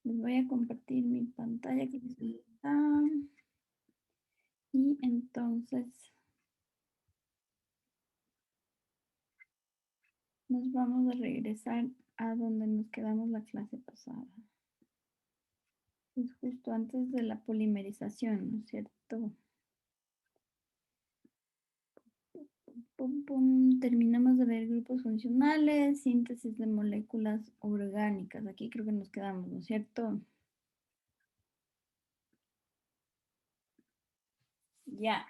Les voy a compartir mi pantalla que está. Y entonces nos vamos a regresar a donde nos quedamos la clase pasada. Es justo antes de la polimerización, ¿no es cierto? Pum, pum. Terminamos de ver grupos funcionales, síntesis de moléculas orgánicas. Aquí creo que nos quedamos, ¿no es cierto? Ya.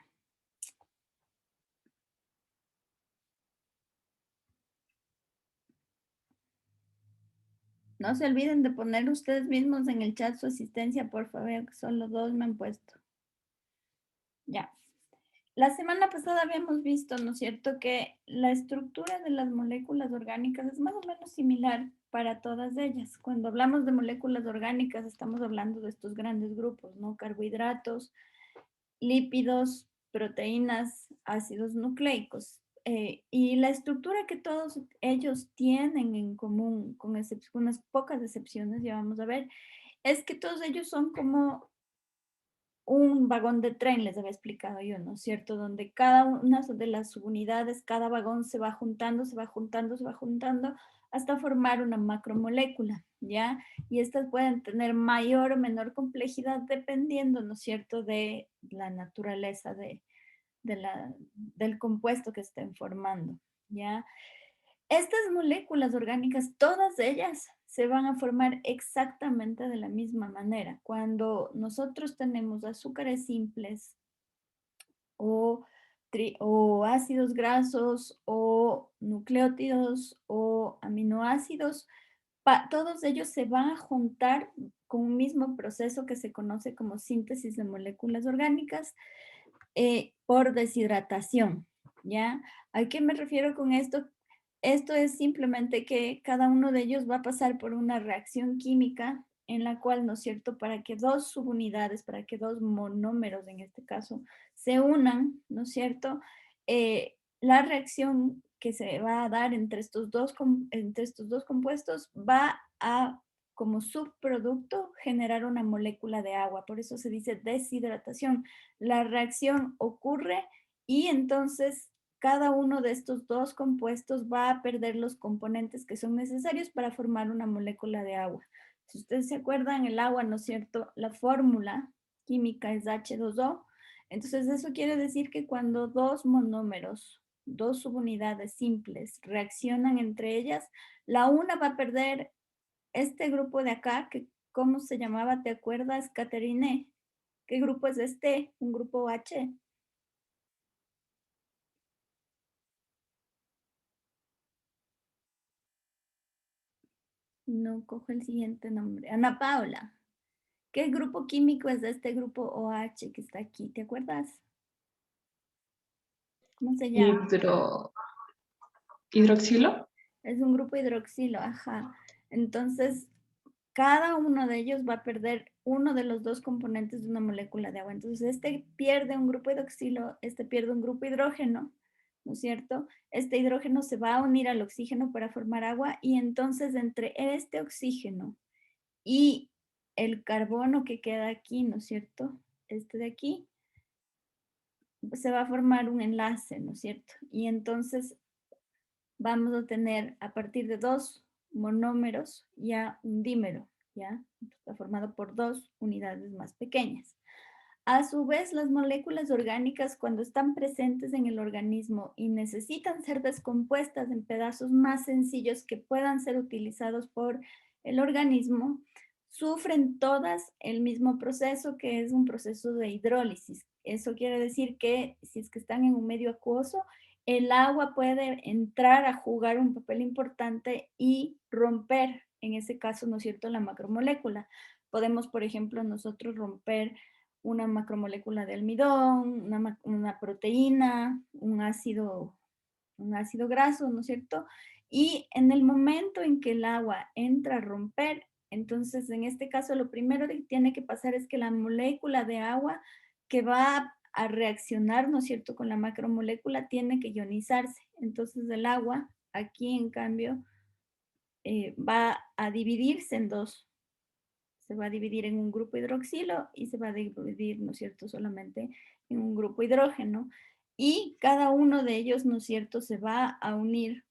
No se olviden de poner ustedes mismos en el chat su asistencia, por favor, que solo 2 me han puesto. Ya. La semana pasada habíamos visto, ¿no es cierto?, que la estructura de las moléculas orgánicas es más o menos similar para todas ellas. Cuando hablamos de moléculas orgánicas, estamos hablando de estos grandes grupos, ¿no? Carbohidratos, lípidos, proteínas, ácidos nucleicos. Y la estructura que todos ellos tienen en común, con unas pocas excepciones, ya vamos a ver, es que todos ellos son como un vagón de tren, les había explicado yo, ¿no es cierto? Donde cada una de las subunidades, cada vagón se va juntando, se va juntando, se va juntando hasta formar una macromolécula, ¿ya? Y estas pueden tener mayor o menor complejidad dependiendo, ¿no es cierto?, de la naturaleza del compuesto que estén formando, ¿ya? Estas moléculas orgánicas, todas ellas se van a formar exactamente de la misma manera. Cuando nosotros tenemos azúcares simples o, o ácidos grasos o nucleótidos o aminoácidos, todos ellos se van a juntar con un mismo proceso que se conoce como síntesis de moléculas orgánicas por deshidratación, ¿ya? ¿A qué me refiero con esto? Esto es simplemente que cada uno de ellos va a pasar por una reacción química en la cual, ¿no es cierto?, para que dos subunidades, para que dos monómeros en este caso, se unan, ¿no es cierto?, la reacción que se va a dar entre estos dos compuestos va a, como subproducto, generar una molécula de agua. Por eso se dice deshidratación. La reacción ocurre y entonces cada uno de estos dos compuestos va a perder los componentes que son necesarios para formar una molécula de agua. Si ustedes se acuerdan, el agua, ¿no es cierto?, la fórmula química es H2O. Entonces eso quiere decir que cuando dos monómeros, dos subunidades simples, reaccionan entre ellas, la una va a perder este grupo de acá, que ¿cómo se llamaba? ¿Te acuerdas, Caterine? ¿Qué grupo es este? ¿Un grupo H? No cojo el siguiente nombre. Ana Paula. ¿Qué grupo químico es de este grupo OH que está aquí? ¿Te acuerdas? ¿Cómo se llama? Hidroxilo. Es un grupo hidroxilo, ajá. Entonces, cada uno de ellos va a perder uno de los dos componentes de una molécula de agua. Entonces, este pierde un grupo hidroxilo, este pierde un grupo hidrógeno, ¿no es cierto? Este hidrógeno se va a unir al oxígeno para formar agua y entonces entre este oxígeno y el carbono que queda aquí, ¿no es cierto?, este de aquí, se va a formar un enlace, ¿no es cierto? Y entonces vamos a tener a partir de dos monómeros ya un dímero, ¿ya? Está formado por dos unidades más pequeñas. A su vez, las moléculas orgánicas, cuando están presentes en el organismo y necesitan ser descompuestas en pedazos más sencillos que puedan ser utilizados por el organismo, sufren todas el mismo proceso, que es un proceso de hidrólisis. Eso quiere decir que si es que están en un medio acuoso, el agua puede entrar a jugar un papel importante y romper, en ese caso, ¿no es cierto?, la macromolécula. Podemos, por ejemplo, nosotros romper una macromolécula de almidón, una proteína, un ácido graso, ¿no es cierto? Y en el momento en que el agua entra a romper, entonces en este caso lo primero que tiene que pasar es que la molécula de agua que va a reaccionar, ¿no es cierto?, con la macromolécula tiene que ionizarse. Entonces el agua aquí en cambio va a dividirse en dos, se va a dividir en un grupo hidroxilo y se va a dividir, ¿no es cierto?, solamente en un grupo hidrógeno. Y cada uno de ellos, ¿no es cierto?, se va a unir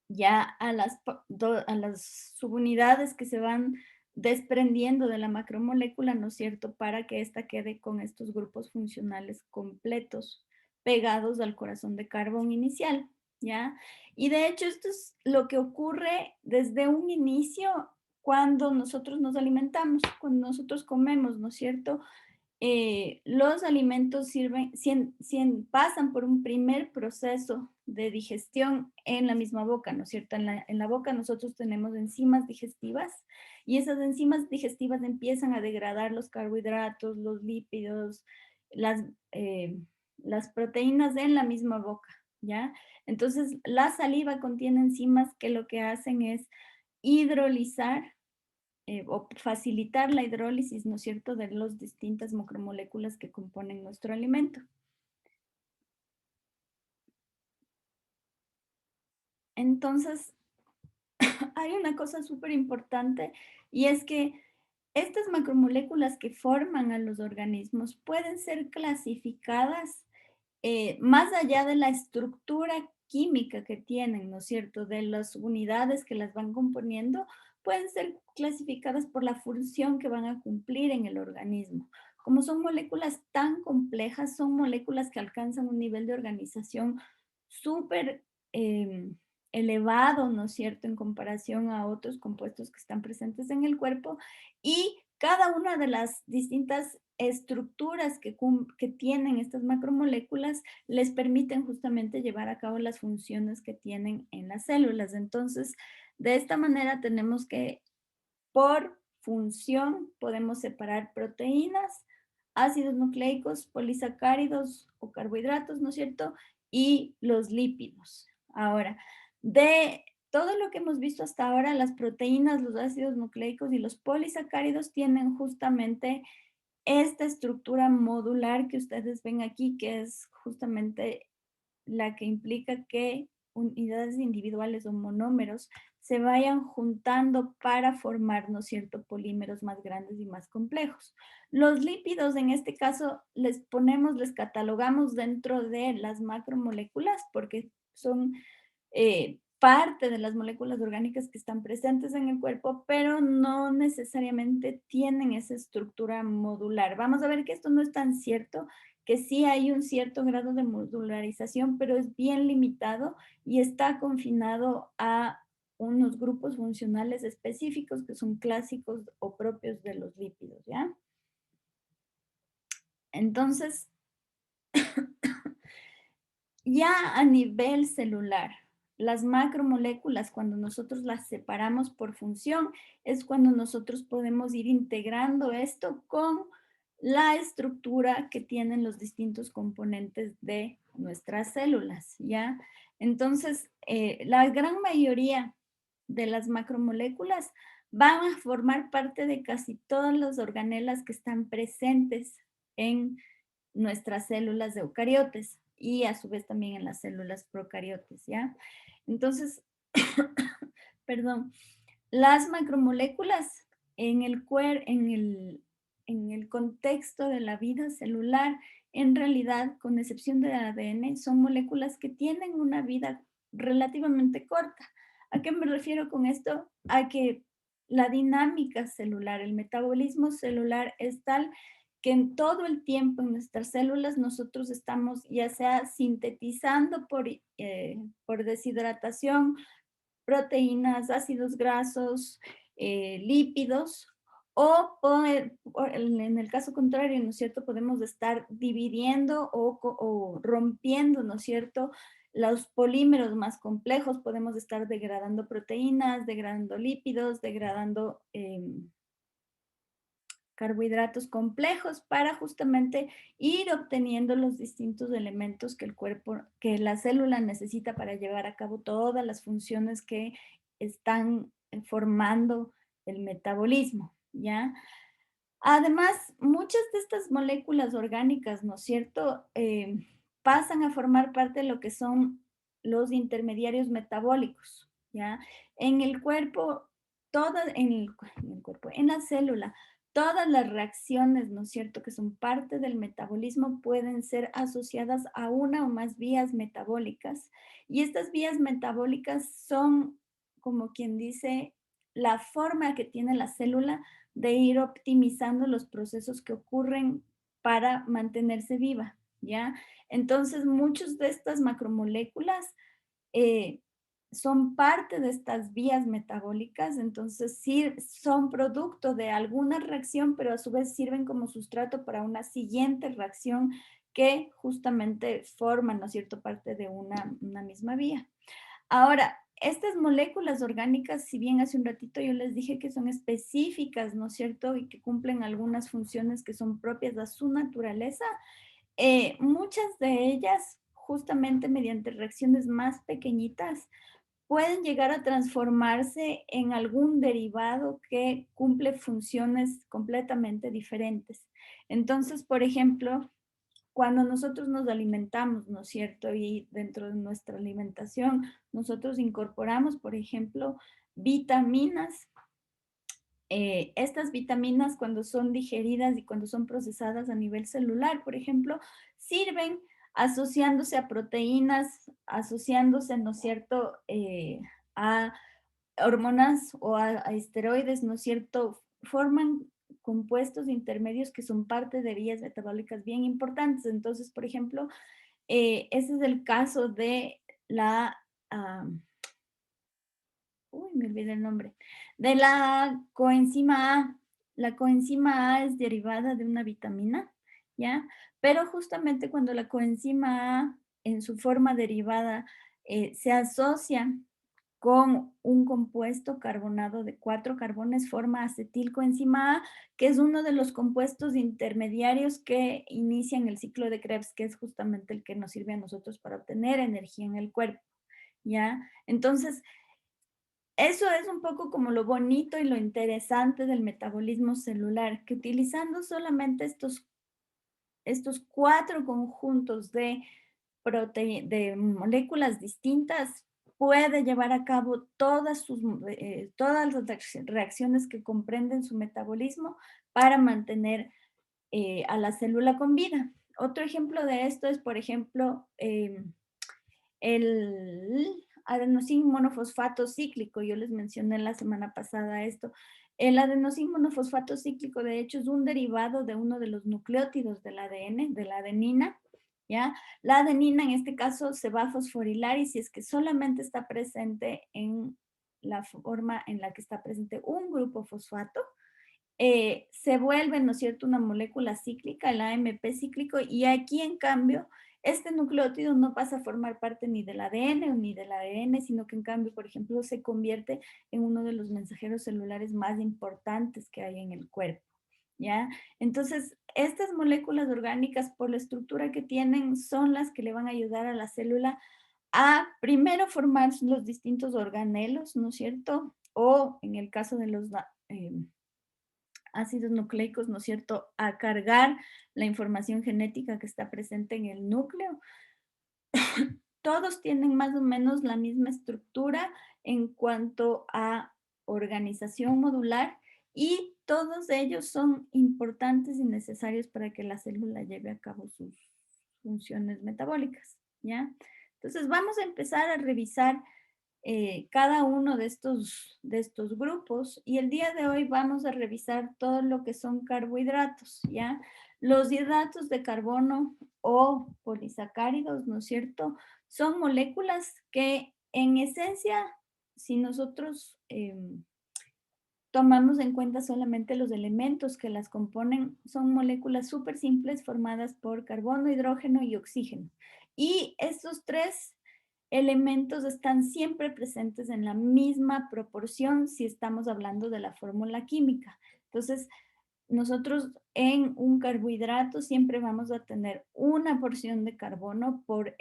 ya a las subunidades que se van desprendiendo de la macromolécula, ¿no es cierto?, para que ésta quede con estos grupos funcionales completos pegados al corazón de carbón inicial, ¿ya? Y de hecho esto es lo que ocurre desde un inicio cuando nosotros nos alimentamos, cuando nosotros comemos, ¿no es cierto? Los alimentos pasan por un primer proceso de digestión en la misma boca, ¿no es cierto? En la boca nosotros tenemos enzimas digestivas y esas enzimas digestivas empiezan a degradar los carbohidratos, los lípidos, las, eh, las proteínas en la misma boca, ¿ya? Entonces, la saliva contiene enzimas que lo que hacen es hidrolizar o facilitar la hidrólisis, ¿no es cierto?, de las distintas macromoléculas que componen nuestro alimento. Entonces, hay una cosa súper importante y es que estas macromoléculas que forman a los organismos pueden ser clasificadas más allá de la estructura química que tienen, ¿no es cierto?, de las unidades que las van componiendo, pueden ser clasificadas por la función que van a cumplir en el organismo. Como son moléculas tan complejas, son moléculas que alcanzan un nivel de organización súper eh, elevado, ¿no es cierto?, en comparación a otros compuestos que están presentes en el cuerpo y cada una de las distintas estructuras que tienen estas macromoléculas les permiten justamente llevar a cabo las funciones que tienen en las células. Entonces, de esta manera tenemos que por función podemos separar proteínas, ácidos nucleicos, polisacáridos o carbohidratos, ¿no es cierto? Y los lípidos. Ahora, de todo lo que hemos visto hasta ahora, las proteínas, los ácidos nucleicos y los polisacáridos tienen justamente esta estructura modular que ustedes ven aquí, que es justamente la que implica que unidades individuales o monómeros se vayan juntando para formar, ¿no es cierto?, polímeros más grandes y más complejos. Los lípidos, en este caso, les catalogamos dentro de las macromoléculas porque son parte de las moléculas orgánicas que están presentes en el cuerpo, pero no necesariamente tienen esa estructura modular. Vamos a ver que esto no es tan cierto, que sí hay un cierto grado de modularización, pero es bien limitado y está confinado a unos grupos funcionales específicos que son clásicos o propios de los lípidos, ¿ya? Entonces, ya a nivel celular, las macromoléculas, cuando nosotros las separamos por función, es cuando nosotros podemos ir integrando esto con la estructura que tienen los distintos componentes de nuestras células, ¿ya? Entonces, la gran mayoría de las macromoléculas van a formar parte de casi todas las organelas que están presentes en nuestras células de eucariotes y a su vez también en las células procariotes, ¿ya? Entonces, perdón, las macromoléculas en el contexto de la vida celular, en realidad, con excepción del ADN, son moléculas que tienen una vida relativamente corta. ¿A qué me refiero con esto? A que la dinámica celular, el metabolismo celular es tal que en todo el tiempo en nuestras células nosotros estamos ya sea sintetizando por deshidratación proteínas, ácidos grasos, lípidos, en el caso contrario, ¿no es cierto?, podemos estar dividiendo o rompiendo, ¿no es cierto?, los polímeros más complejos, podemos estar degradando proteínas, degradando lípidos, degradando carbohidratos complejos para justamente ir obteniendo los distintos elementos que el cuerpo, que la célula necesita para llevar a cabo todas las funciones que están formando el metabolismo, ¿ya? Además, muchas de estas moléculas orgánicas, ¿no es cierto?, pasan a formar parte de lo que son los intermediarios metabólicos, ¿ya? En el cuerpo en el cuerpo, en la célula, todas las reacciones, ¿no es cierto?, que son parte del metabolismo pueden ser asociadas a una o más vías metabólicas. Y estas vías metabólicas son, como quien dice, la forma que tiene la célula de ir optimizando los procesos que ocurren para mantenerse viva, ¿ya? Entonces, muchas de estas macromoléculas eh, son parte de estas vías metabólicas, entonces sí son producto de alguna reacción, pero a su vez sirven como sustrato para una siguiente reacción que justamente forman, ¿no es cierto?, parte de una misma vía. Ahora, estas moléculas orgánicas, si bien hace un ratito yo les dije que son específicas, ¿no es cierto?, y que cumplen algunas funciones que son propias de su naturaleza, muchas de ellas, justamente mediante reacciones más pequeñitas, pueden llegar a transformarse en algún derivado que cumple funciones completamente diferentes. Entonces, por ejemplo, cuando nosotros nos alimentamos, ¿no es cierto? Y dentro de nuestra alimentación, nosotros incorporamos, por ejemplo, vitaminas. Estas vitaminas, cuando son digeridas y cuando son procesadas a nivel celular, por ejemplo, sirven asociándose a proteínas, asociándose, ¿no es cierto?, a hormonas o a esteroides, ¿no es cierto?, forman compuestos intermedios que son parte de vías metabólicas bien importantes. Entonces, por ejemplo, ese es el caso de la, ah, uy, me olvidé el nombre, de la coenzima A. La coenzima A es derivada de una vitamina, ¿ya? Pero justamente cuando la coenzima A en su forma derivada se asocia con un compuesto carbonado de 4 carbones, forma acetilcoenzima A, que es uno de los compuestos intermediarios que inician el ciclo de Krebs, que es justamente el que nos sirve a nosotros para obtener energía en el cuerpo, ¿ya? Entonces, eso es un poco como lo bonito y lo interesante del metabolismo celular, que utilizando solamente estos 4 conjuntos de de moléculas distintas, puede llevar a cabo todas las reacciones que comprenden su metabolismo para mantener a la célula con vida. Otro ejemplo de esto es, por ejemplo, el adenosín monofosfato cíclico. Yo les mencioné la semana pasada esto. El adenosín monofosfato cíclico, de hecho, es un derivado de uno de los nucleótidos del ADN, de la adenina, ¿ya? La adenina en este caso se va a fosforilar y si es que solamente está presente en la forma en la que está presente un grupo fosfato, se vuelve, ¿no es cierto?, una molécula cíclica, el AMP cíclico, y aquí en cambio, este nucleótido no pasa a formar parte ni del ADN ni del ADN, sino que en cambio, por ejemplo, se convierte en uno de los mensajeros celulares más importantes que hay en el cuerpo, ¿ya? Entonces, estas moléculas orgánicas, por la estructura que tienen, son las que le van a ayudar a la célula a primero formar los distintos organelos, ¿no es cierto? O en el caso de los ácidos nucleicos, ¿no es cierto?, a cargar la información genética que está presente en el núcleo. Todos tienen más o menos la misma estructura en cuanto a organización modular y todos ellos son importantes y necesarios para que la célula lleve a cabo sus funciones metabólicas, ¿ya? Entonces vamos a empezar a revisar cada uno de estos grupos y el día de hoy vamos a revisar todo lo que son carbohidratos, ¿ya? Los hidratos de carbono o polisacáridos, ¿no es cierto? Son moléculas que en esencia, si nosotros tomamos en cuenta solamente los elementos que las componen, son moléculas súper simples formadas por carbono, hidrógeno y oxígeno. Y estos tres elementos están siempre presentes en la misma proporción si estamos hablando de la fórmula química. Entonces, nosotros en un carbohidrato siempre vamos a tener una porción de carbono por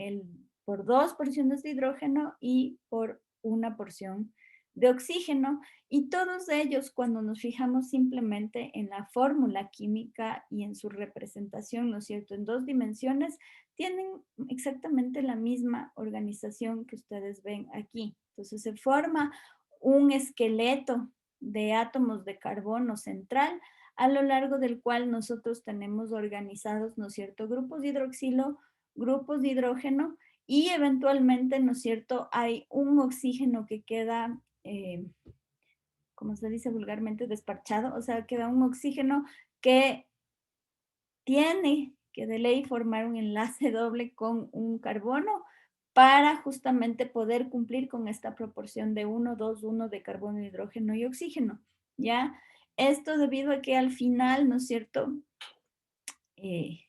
2 porciones de hidrógeno y por una porción de oxígeno. Y todos ellos, cuando nos fijamos simplemente en la fórmula química y en su representación, ¿no es cierto?, en 2 dimensiones, tienen exactamente la misma organización que ustedes ven aquí. Entonces se forma un esqueleto de átomos de carbono central, a lo largo del cual nosotros tenemos organizados, ¿no es cierto?, grupos de hidroxilo, grupos de hidrógeno, y eventualmente, ¿no es cierto?, hay un oxígeno que queda, como se dice vulgarmente, desparchado, o sea, queda un oxígeno que tiene que de ley formar un enlace doble con un carbono para justamente poder cumplir con esta proporción de 1-2-1 de carbono, hidrógeno y oxígeno, ¿ya? Esto debido a que al final, ¿no es cierto?, eh,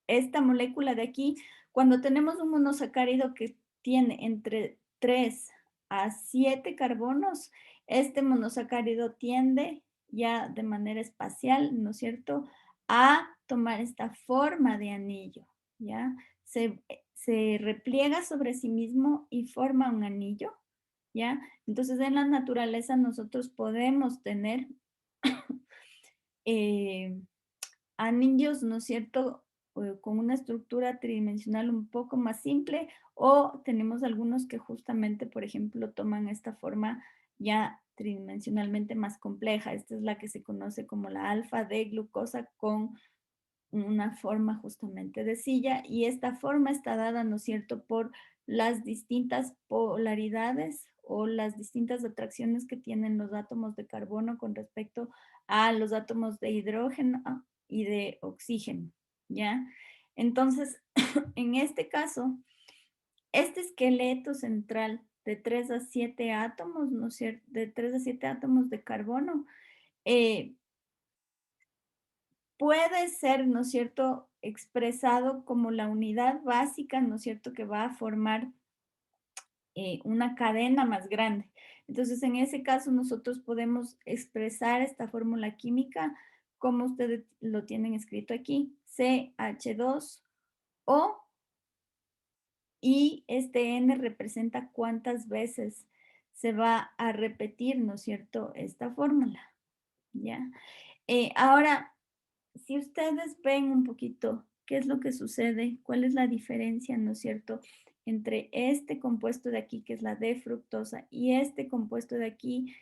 esta molécula de aquí, cuando tenemos un monosacárido que tiene entre 3 a 7 carbonos, este monosacárido tiende ya de manera espacial, ¿no es cierto?, a tomar esta forma de anillo, ¿ya? Se repliega sobre sí mismo y forma un anillo, ¿ya? Entonces, en la naturaleza nosotros podemos tener eh, anillos, ¿no es cierto?, con una estructura tridimensional un poco más simple, o tenemos algunos que justamente, por ejemplo, toman esta forma ya tridimensionalmente más compleja. Esta es la que se conoce como la alfa-D-glucosa con una forma justamente de silla, y esta forma está dada, ¿no es cierto?, por las distintas polaridades o las distintas atracciones que tienen los átomos de carbono con respecto a los átomos de hidrógeno y de oxígeno, ¿ya? Entonces, en este caso, este esqueleto central de 3 a 7 átomos, ¿no es cierto?, de 3 a 7 átomos de carbono, eh, puede ser, ¿no es cierto?, expresado como la unidad básica, ¿no es cierto?, que va a formar una cadena más grande. Entonces, en ese caso, nosotros podemos expresar esta fórmula química como ustedes lo tienen escrito aquí, CH2O, y este N representa cuántas veces se va a repetir, ¿no es cierto?, esta fórmula, ¿ya? Ahora, si ustedes ven un poquito qué es lo que sucede, cuál es la diferencia, ¿no es cierto?, entre este compuesto de aquí, que es la D-fructosa, y este compuesto de aquí,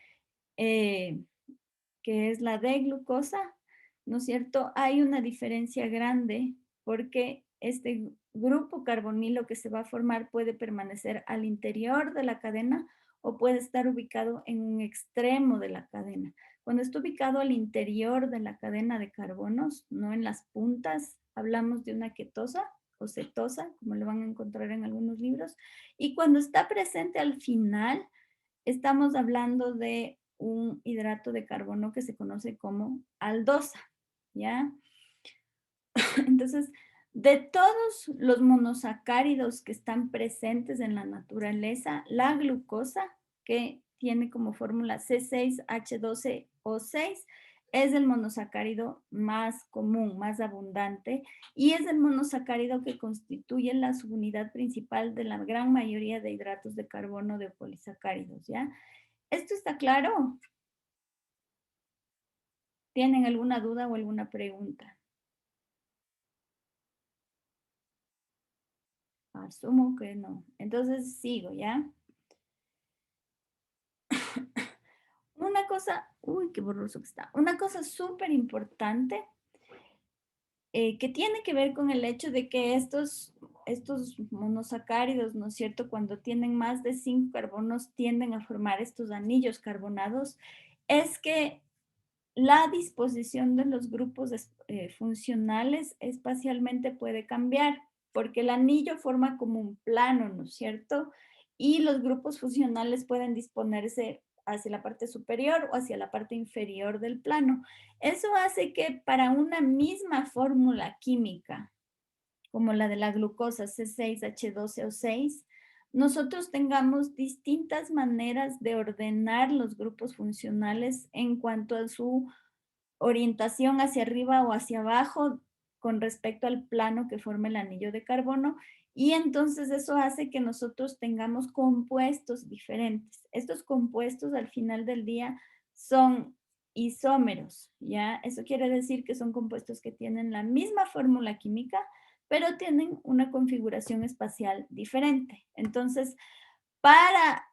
eh, que es la D-glucosa, ¿no es cierto? Hay una diferencia grande porque este grupo carbonilo que se va a formar puede permanecer al interior de la cadena o puede estar ubicado en un extremo de la cadena. Cuando está ubicado al interior de la cadena de carbonos, no en las puntas, hablamos de una ketosa o cetosa, como lo van a encontrar en algunos libros. Y cuando está presente al final, estamos hablando de un hidrato de carbono que se conoce como aldosa, ¿ya? Entonces, de todos los monosacáridos que están presentes en la naturaleza, la glucosa, que tiene como fórmula C6H12O6, es el monosacárido más común, más abundante, y es el monosacárido que constituye la subunidad principal de la gran mayoría de hidratos de carbono de polisacáridos, ¿ya? ¿Esto está claro? ¿Tienen alguna duda o alguna pregunta? Asumo que no. Entonces sigo, ¿ya? Una cosa, uy, qué borroso que está. Una cosa súper importante que tiene que ver con el hecho de que estos monosacáridos, ¿no es cierto?, cuando tienen más de 5 carbonos, tienden a formar estos anillos carbonados, es que la disposición de los grupos funcionales espacialmente puede cambiar, porque el anillo forma como un plano, ¿no es cierto? Y los grupos funcionales pueden disponerse hacia la parte superior o hacia la parte inferior del plano. Eso hace que para una misma fórmula química, como la de la glucosa C6H12O6, nosotros tengamos distintas maneras de ordenar los grupos funcionales en cuanto a su orientación hacia arriba o hacia abajo con respecto al plano que forma el anillo de carbono, y entonces eso hace que nosotros tengamos compuestos diferentes. Estos compuestos al final del día son isómeros, ¿ya? Eso quiere decir que son compuestos que tienen la misma fórmula química, pero tienen una configuración espacial diferente. Entonces, para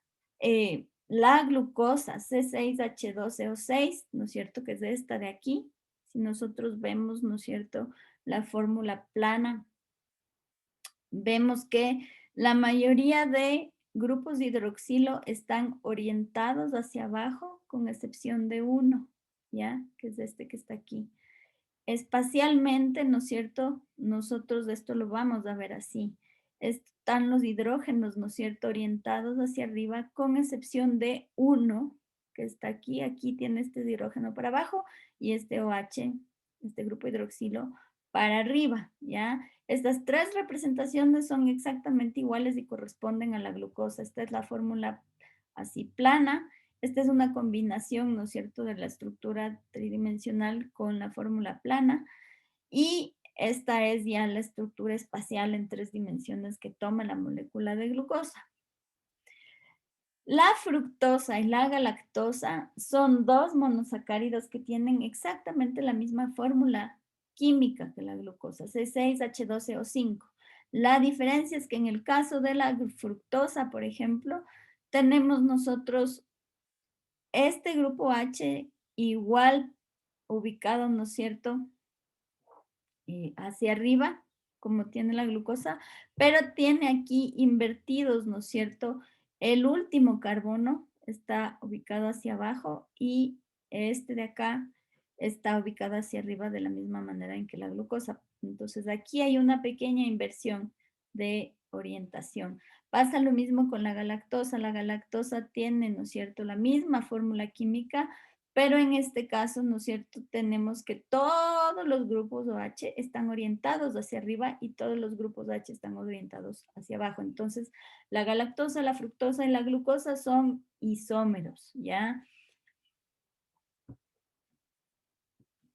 la glucosa C6H12O6, ¿no es cierto? Que es esta de aquí. Si nosotros vemos, ¿no es cierto? La fórmula plana, vemos que la mayoría de grupos de hidroxilo están orientados hacia abajo, con excepción de uno, ¿ya? Que es este que está aquí. Espacialmente, ¿no es cierto? Nosotros esto lo vamos a ver así. Están los hidrógenos, ¿no es cierto?, orientados hacia arriba, con excepción de uno, que está aquí. Aquí tiene este hidrógeno para abajo y este OH, este grupo hidroxilo, para arriba, ¿ya? Estas tres representaciones son exactamente iguales y corresponden a la glucosa. Esta es la fórmula así plana. Esta es una combinación, ¿no es cierto?, de la estructura tridimensional con la fórmula plana. Y esta es ya la estructura espacial en 3 dimensiones que toma la molécula de glucosa. La fructosa y la galactosa son dos monosacáridos que tienen exactamente la misma fórmula química que la glucosa, C6H12O5. La diferencia es que en el caso de la fructosa, por ejemplo, tenemos nosotros este grupo H igual ubicado, ¿no es cierto?, hacia arriba, como tiene la glucosa, pero tiene aquí invertidos, ¿no es cierto? El último carbono está ubicado hacia abajo y este de acá está ubicado hacia arriba de la misma manera en que la glucosa. Entonces aquí hay una pequeña inversión de orientación. Pasa lo mismo con la galactosa. La galactosa tiene, ¿no es cierto?, la misma fórmula química, pero en este caso, ¿no es cierto?, tenemos que todos los grupos OH están orientados hacia arriba y todos los grupos H están orientados hacia abajo. Entonces, la galactosa, la fructosa y la glucosa son isómeros, ¿ya?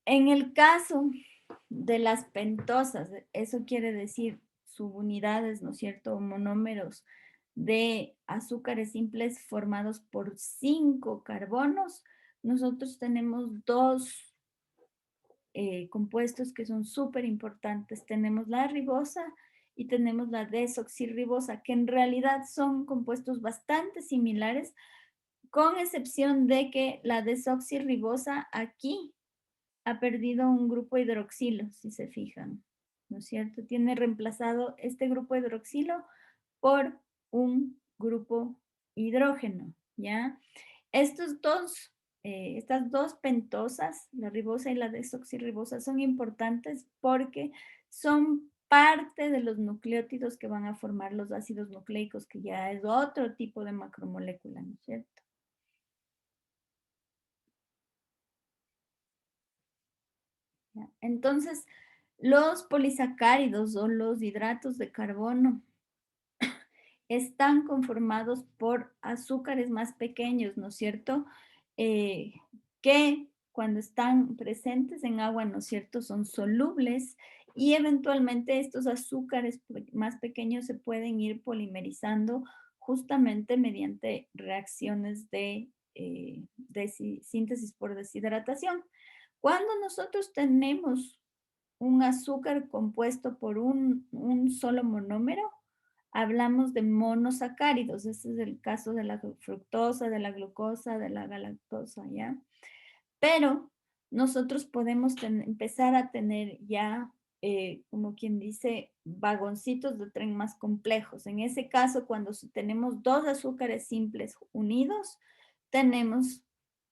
En el caso de las pentosas, eso quiere decir subunidades, ¿no es cierto?, monómeros de azúcares simples formados por 5 carbonos. Nosotros tenemos dos compuestos que son súper importantes. Tenemos la ribosa y tenemos la desoxirribosa, que en realidad son compuestos bastante similares, con excepción de que la desoxirribosa aquí ha perdido un grupo hidroxilo, si se fijan, ¿no es cierto? Tiene reemplazado este grupo hidroxilo por un grupo hidrógeno, ¿ya? Estas dos pentosas, la ribosa y la desoxirribosa, son importantes porque son parte de los nucleótidos que van a formar los ácidos nucleicos, que ya es otro tipo de macromolécula, ¿no es cierto? ¿Ya? Entonces, los polisacáridos o los hidratos de carbono están conformados por azúcares más pequeños, ¿no es cierto? Que cuando están presentes en agua, ¿no es cierto?, son solubles y eventualmente estos azúcares más pequeños se pueden ir polimerizando justamente mediante reacciones de síntesis por deshidratación. Cuando nosotros tenemos un azúcar compuesto por un solo monómero, hablamos de monosacáridos. Ese es el caso de la fructosa, de la glucosa, de la galactosa, ¿ya? Pero nosotros podemos empezar a tener ya, como quien dice, vagoncitos de tren más complejos. En ese caso, cuando tenemos dos azúcares simples unidos, tenemos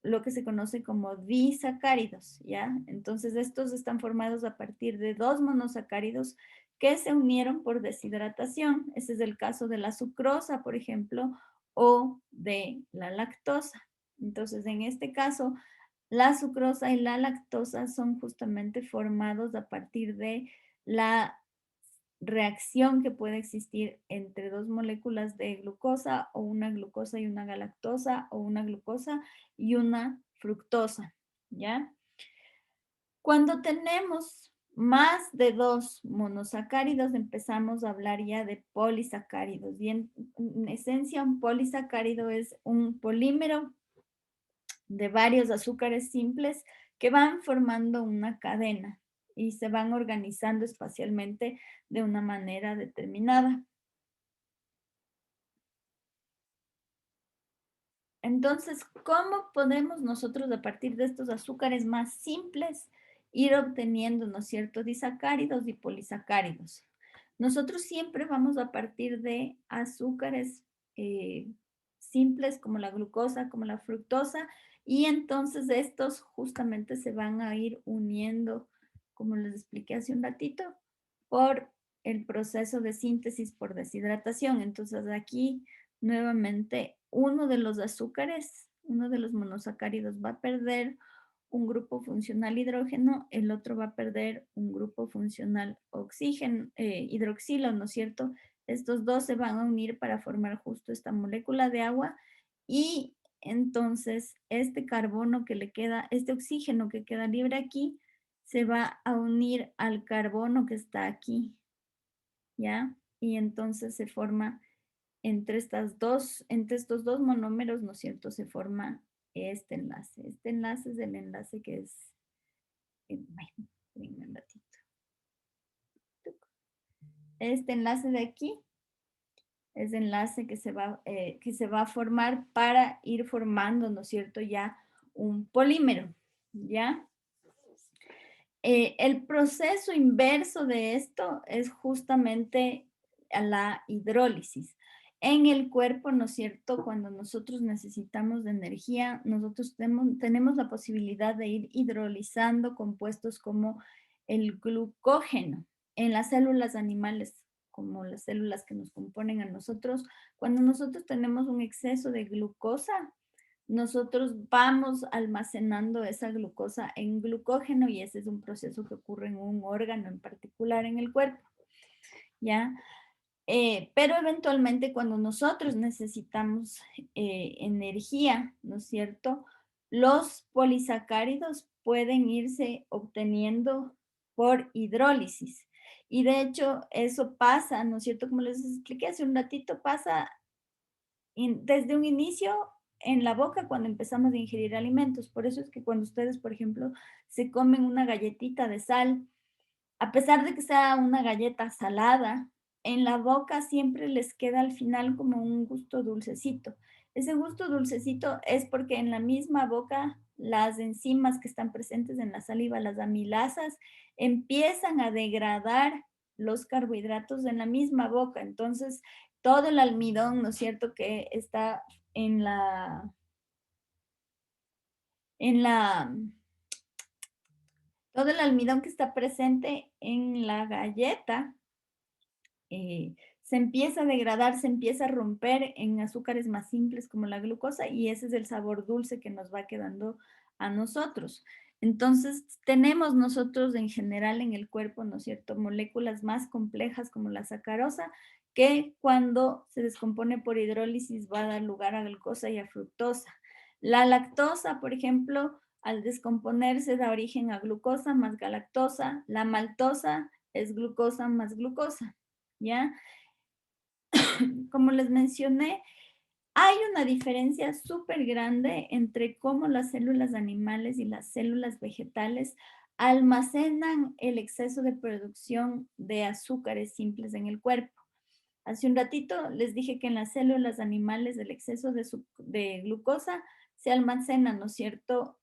lo que se conoce como disacáridos, ¿ya? Entonces, estos están formados a partir de dos monosacáridos que se unieron por deshidratación. Ese es el caso de la sucrosa, por ejemplo, o de la lactosa. Entonces, en este caso, la sucrosa y la lactosa son justamente formados a partir de la reacción que puede existir entre dos moléculas de glucosa o una glucosa y una galactosa o una glucosa y una fructosa, ¿ya? Cuando tenemos más de dos monosacáridos empezamos a hablar ya de polisacáridos y en esencia un polisacárido es un polímero de varios azúcares simples que van formando una cadena y se van organizando espacialmente de una manera determinada. Entonces, ¿cómo podemos nosotros a partir de estos azúcares más simples ir obteniendo, ¿no es cierto?, disacáridos y polisacáridos. Nosotros siempre vamos a partir de azúcares simples como la glucosa, como la fructosa, y entonces estos justamente se van a ir uniendo, como les expliqué hace un ratito, por el proceso de síntesis por deshidratación. Entonces aquí nuevamente uno de los azúcares, uno de los monosacáridos va a perder un grupo funcional hidrógeno, el otro va a perder un grupo funcional oxígeno, hidroxilo, ¿no es cierto? Estos dos se van a unir para formar justo esta molécula de agua y entonces este carbono que le queda, este oxígeno que queda libre aquí, se va a unir al carbono que está aquí, ¿ya? Y entonces se forma entre estos dos monómeros, ¿no es cierto? Se forma este enlace. Este enlace es el enlace que es, bueno, espérenme un ratito. Este enlace de aquí es enlace que se va a formar para ir formando, ¿no es cierto? Ya un polímero, ¿ya? El proceso inverso de esto es justamente la hidrólisis. En el cuerpo, ¿no es cierto? Cuando nosotros necesitamos de energía, nosotros tenemos la posibilidad de ir hidrolizando compuestos como el glucógeno en las células animales, como las células que nos componen a nosotros. Cuando nosotros tenemos un exceso de glucosa, nosotros vamos almacenando esa glucosa en glucógeno y ese es un proceso que ocurre en un órgano en particular en el cuerpo, ¿ya? Pero eventualmente cuando nosotros necesitamos energía, ¿no es cierto? Los polisacáridos pueden irse obteniendo por hidrólisis. Y de hecho eso pasa, ¿no es cierto? Como les expliqué hace un ratito, pasa desde un inicio en la boca cuando empezamos a ingerir alimentos. Por eso es que cuando ustedes, por ejemplo, se comen una galletita de sal, a pesar de que sea una galleta salada, en la boca siempre les queda al final como un gusto dulcecito. Ese gusto dulcecito es porque en la misma boca las enzimas que están presentes en la saliva, las amilasas, empiezan a degradar los carbohidratos en la misma boca. Entonces, todo el almidón, ¿no es cierto?, que está en en la, todo el almidón que está presente en la galleta se empieza a degradar, se empieza a romper en azúcares más simples como la glucosa y ese es el sabor dulce que nos va quedando a nosotros. Entonces, tenemos nosotros en general en el cuerpo, ¿no es cierto?, moléculas más complejas como la sacarosa, que cuando se descompone por hidrólisis va a dar lugar a glucosa y a fructosa. La lactosa, por ejemplo, al descomponerse da origen a glucosa más galactosa. La maltosa es glucosa más glucosa. ¿Ya? Como les mencioné, hay una diferencia súper grande entre cómo las células animales y las células vegetales almacenan el exceso de producción de azúcares simples en el cuerpo. Hace un ratito les dije que en las células animales el exceso de glucosa se almacena, ¿no es cierto?,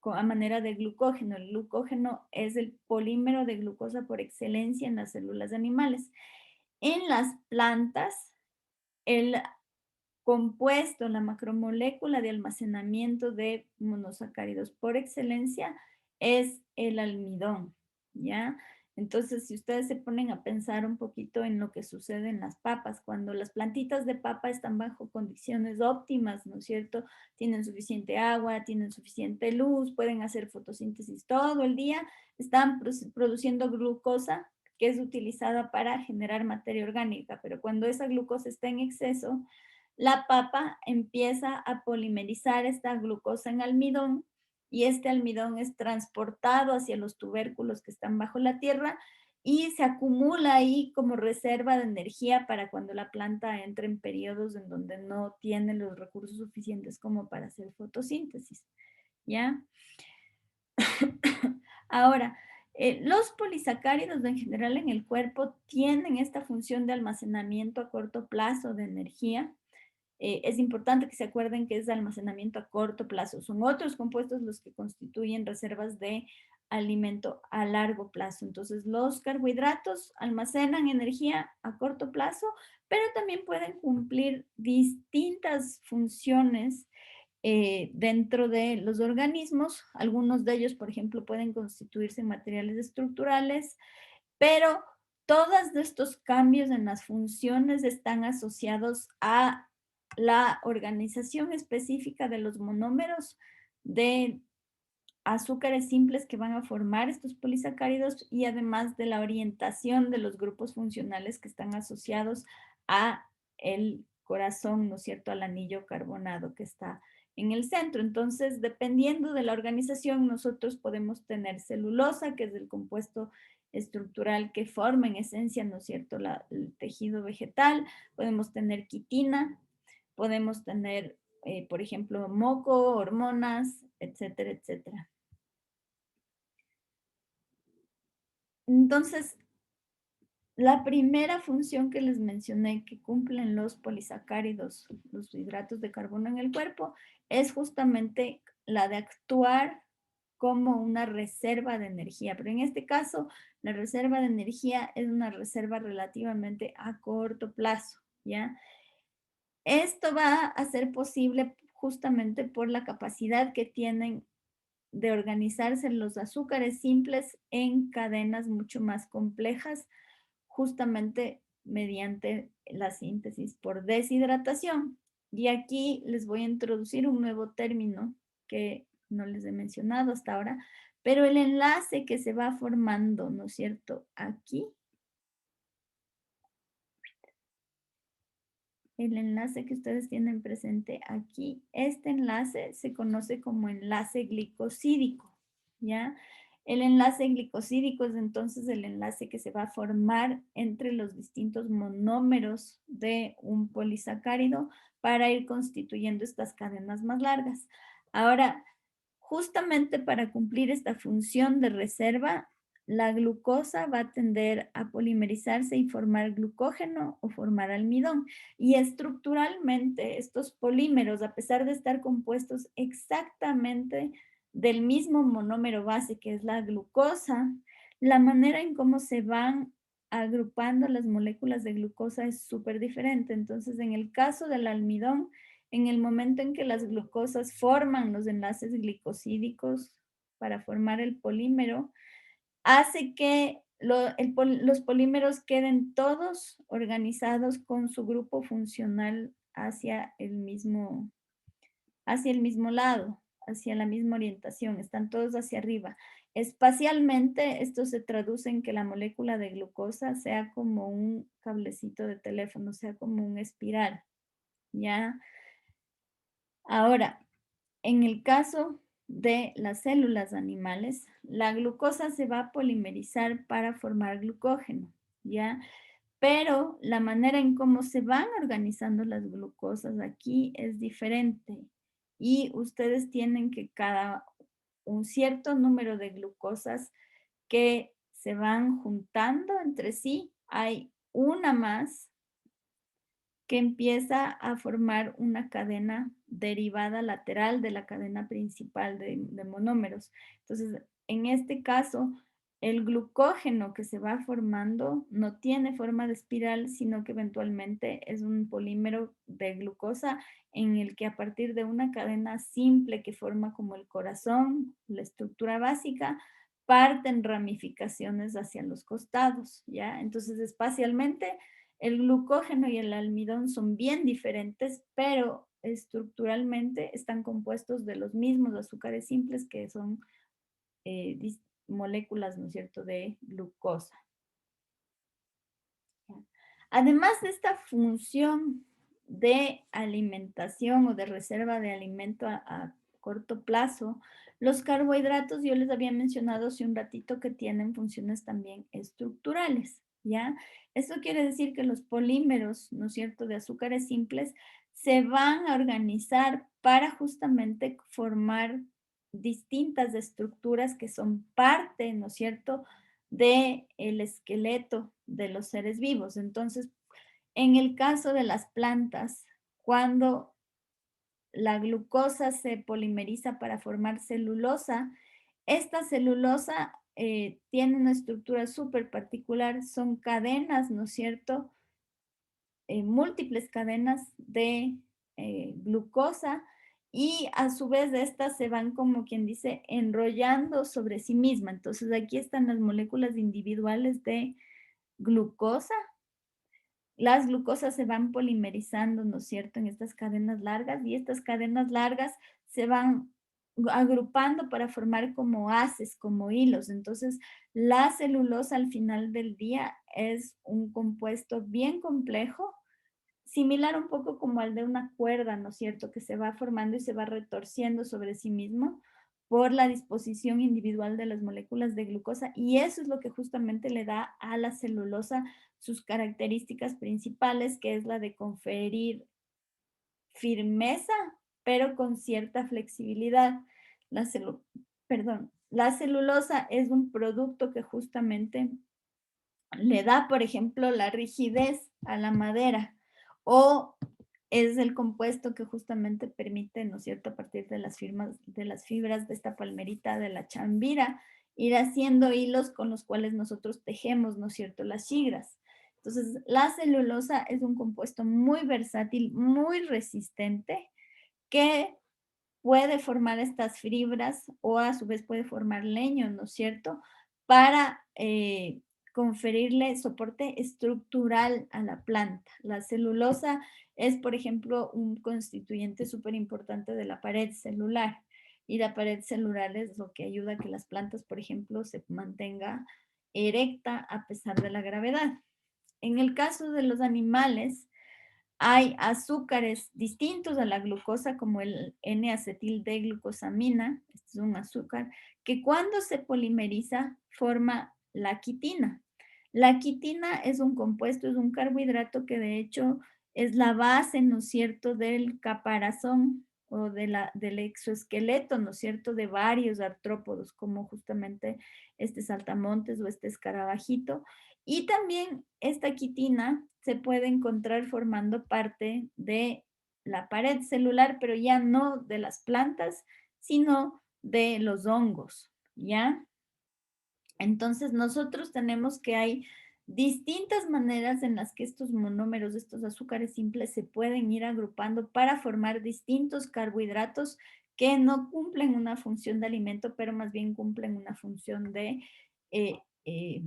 a manera de glucógeno. El glucógeno es el polímero de glucosa por excelencia en las células animales. En las plantas, el compuesto, la macromolécula de almacenamiento de monosacáridos por excelencia es el almidón, ¿ya? Entonces, si ustedes se ponen a pensar un poquito en lo que sucede en las papas, cuando las plantitas de papa están bajo condiciones óptimas, ¿no es cierto? Tienen suficiente agua, tienen suficiente luz, pueden hacer fotosíntesis todo el día, están produciendo glucosa que es utilizada para generar materia orgánica, pero cuando esa glucosa está en exceso, la papa empieza a polimerizar esta glucosa en almidón y este almidón es transportado hacia los tubérculos que están bajo la tierra y se acumula ahí como reserva de energía para cuando la planta entre en periodos en donde no tiene los recursos suficientes como para hacer fotosíntesis, ¿ya? Ahora, los polisacáridos en general en el cuerpo tienen esta función de almacenamiento a corto plazo de energía. es importante que se acuerden que es almacenamiento a corto plazo. Son otros compuestos los que constituyen reservas de alimento a largo plazo. Entonces, los carbohidratos almacenan energía a corto plazo, pero también pueden cumplir distintas funciones dentro de los organismos. Algunos de ellos, por ejemplo, pueden constituirse en materiales estructurales, pero todos estos cambios en las funciones están asociados a la organización específica de los monómeros de azúcares simples que van a formar estos polisacáridos y además de la orientación de los grupos funcionales que están asociados a el corazón, ¿no es cierto?, al anillo carbonado que está en el centro. Entonces, dependiendo de la organización, nosotros podemos tener celulosa, que es el compuesto estructural que forma en esencia, ¿no es cierto?, el tejido vegetal. Podemos tener quitina, podemos tener, por ejemplo, moco, hormonas, etcétera, etcétera. Entonces, la primera función que les mencioné que cumplen los polisacáridos, los hidratos de carbono en el cuerpo, es justamente la de actuar como una reserva de energía. Pero en este caso, la reserva de energía es una reserva relativamente a corto plazo, ¿ya? Esto va a ser posible justamente por la capacidad que tienen de organizarse los azúcares simples en cadenas mucho más complejas, justamente mediante la síntesis por deshidratación. Y aquí les voy a introducir un nuevo término que no les he mencionado hasta ahora, pero el enlace que se va formando, ¿no es cierto?, aquí, el enlace que ustedes tienen presente aquí, este enlace se conoce como enlace glicosídico, ¿ya? El enlace glicosídico es entonces el enlace que se va a formar entre los distintos monómeros de un polisacárido para ir constituyendo estas cadenas más largas. Ahora, justamente para cumplir esta función de reserva, la glucosa va a tender a polimerizarse y formar glucógeno o formar almidón. Y estructuralmente estos polímeros, a pesar de estar compuestos exactamente del mismo monómero base que es la glucosa, la manera en cómo se van agrupando las moléculas de glucosa es súper diferente. Entonces, en el caso del almidón, en el momento en que las glucosas forman los enlaces glicosídicos para formar el polímero, hace que los polímeros queden todos organizados con su grupo funcional hacia el mismo lado, hacia la misma orientación, están todos hacia arriba. Espacialmente, esto se traduce en que la molécula de glucosa sea como un cablecito de teléfono, sea como un espiral, ¿ya? Ahora, en el caso de las células animales, la glucosa se va a polimerizar para formar glucógeno, ¿ya? Pero la manera en cómo se van organizando las glucosas aquí es diferente y ustedes tienen que cada un cierto número de glucosas que se van juntando entre sí, hay una más que empieza a formar una cadena derivada lateral de la cadena principal de monómeros. Entonces, en este caso, el glucógeno que se va formando no tiene forma de espiral, sino que eventualmente es un polímero de glucosa en el que a partir de una cadena simple que forma como el corazón, la estructura básica, parten ramificaciones hacia los costados, ¿ya? Entonces, espacialmente, el glucógeno y el almidón son bien diferentes, pero estructuralmente están compuestos de los mismos azúcares simples que son moléculas, ¿no es cierto?, de glucosa. Además de esta función de alimentación o de reserva de alimento a corto plazo, los carbohidratos, yo les había mencionado hace un ratito que tienen funciones también estructurales, ¿ya? Esto quiere decir que los polímeros, ¿no es cierto?, de azúcares simples se van a organizar para justamente formar distintas estructuras que son parte, ¿no es cierto?, del esqueleto de los seres vivos. Entonces, en el caso de las plantas, cuando la glucosa se polimeriza para formar celulosa. Esta celulosa tiene una estructura súper particular, son cadenas, ¿no es cierto? Múltiples cadenas de glucosa y a su vez estas se van, como quien dice, enrollando sobre sí misma. Entonces aquí están las moléculas individuales de glucosa. Las glucosas se van polimerizando, ¿no es cierto?, en estas cadenas largas, y estas cadenas largas se van agrupando para formar como haces, como hilos. Entonces, la celulosa al final del día es un compuesto bien complejo, similar un poco como al de una cuerda, ¿no es cierto?, que se va formando y se va retorciendo sobre sí mismo por la disposición individual de las moléculas de glucosa, y eso es lo que justamente le da a la celulosa sus características principales, que es la de conferir firmeza, pero con cierta flexibilidad. La celu Perdón, la celulosa es un producto que justamente le da, por ejemplo, la rigidez a la madera, o es el compuesto que justamente permite, ¿no es cierto?, a partir de las fibras de esta palmerita de la chambira, ir haciendo hilos con los cuales nosotros tejemos, ¿no es cierto?, las chigras. Entonces, la celulosa es un compuesto muy versátil, muy resistente, que puede formar estas fibras o a su vez puede formar leño, ¿no es cierto?, para conferirle soporte estructural a la planta. La celulosa es, por ejemplo, un constituyente súper importante de la pared celular, y la pared celular es lo que ayuda a que las plantas, por ejemplo, se mantenga erecta a pesar de la gravedad. En el caso de los animales, hay azúcares distintos a la glucosa, como el N-acetil-D-glucosamina, este es un azúcar, que cuando se polimeriza forma la quitina. La quitina es un compuesto, es un carbohidrato que de hecho es la base, ¿no es cierto?, del caparazón o del exoesqueleto, ¿no es cierto?, de varios artrópodos, como justamente este saltamontes o este escarabajito. Y también esta quitina se puede encontrar formando parte de la pared celular, pero ya no de las plantas, sino de los hongos, ¿ya? Entonces, nosotros tenemos que hay distintas maneras en las que estos monómeros, estos azúcares simples, se pueden ir agrupando para formar distintos carbohidratos que no cumplen una función de alimento, pero más bien cumplen una función de eh, eh,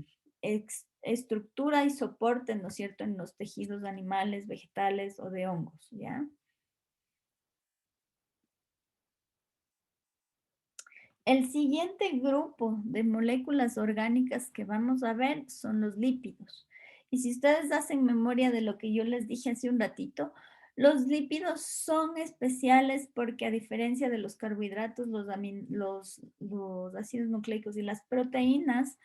estructura y soporte, ¿no es cierto?, en los tejidos animales, vegetales o de hongos, ¿ya? El siguiente grupo de moléculas orgánicas que vamos a ver son los lípidos. Y si ustedes hacen memoria de lo que yo les dije hace un ratito, los lípidos son especiales porque a diferencia de los carbohidratos, los ácidos nucleicos y las proteínas,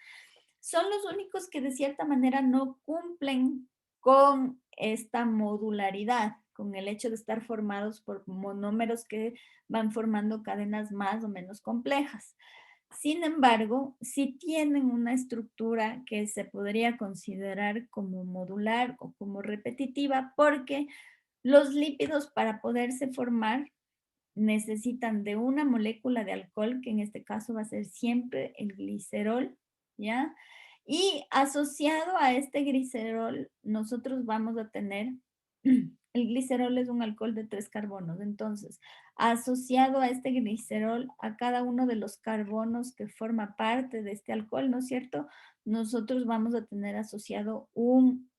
son los únicos que de cierta manera no cumplen con esta modularidad, con el hecho de estar formados por monómeros que van formando cadenas más o menos complejas. Sin embargo, sí tienen una estructura que se podría considerar como modular o como repetitiva, porque los lípidos, para poderse formar, necesitan de una molécula de alcohol, que en este caso va a ser siempre el glicerol, ¿ya? Y asociado a este glicerol, nosotros vamos a tener, el glicerol es un alcohol de 3 carbonos, entonces, asociado a este glicerol, a cada uno de los carbonos que forma parte de este alcohol, ¿no es cierto?, nosotros vamos a tener asociado un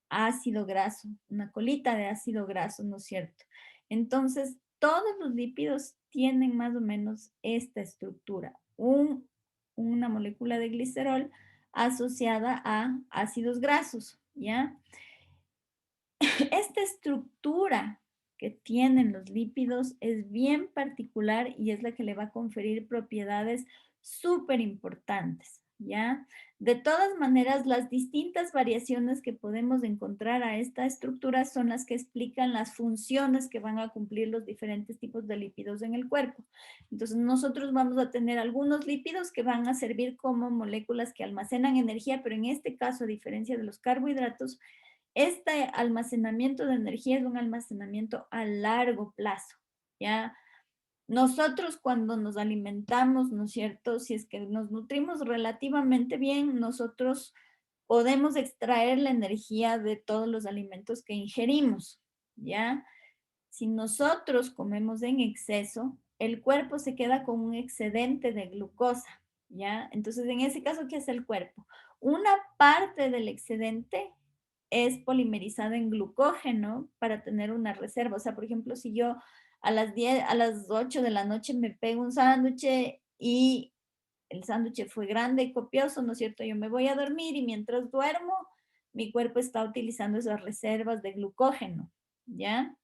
ácido graso, una colita de ácido graso, ¿no es cierto? Entonces, todos los lípidos tienen más o menos esta estructura, una molécula de glicerol asociada a ácidos grasos, ¿ya? Esta estructura que tienen los lípidos es bien particular y es la que le va a conferir propiedades súper importantes, ¿ya? De todas maneras, las distintas variaciones que podemos encontrar a esta estructura son las que explican las funciones que van a cumplir los diferentes tipos de lípidos en el cuerpo. Entonces, nosotros vamos a tener algunos lípidos que van a servir como moléculas que almacenan energía, pero en este caso, a diferencia de los carbohidratos, Este almacenamiento de energía es un almacenamiento a largo plazo, ¿ya? Nosotros cuando nos alimentamos, ¿no es cierto? Si es que nos nutrimos relativamente bien, nosotros podemos extraer la energía de todos los alimentos que ingerimos, ¿ya? Si nosotros comemos en exceso, el cuerpo se queda con un excedente de glucosa, ¿ya? Entonces, en ese caso, ¿qué hace el cuerpo? Una parte del excedente es polimerizada en glucógeno para tener una reserva. O sea, por ejemplo, si yo a las 10, a las 8 de la noche me pego un sándwich y el sándwich fue grande y copioso, ¿no es cierto? Yo me voy a dormir y mientras duermo, mi cuerpo está utilizando esas reservas de glucógeno, ¿ya?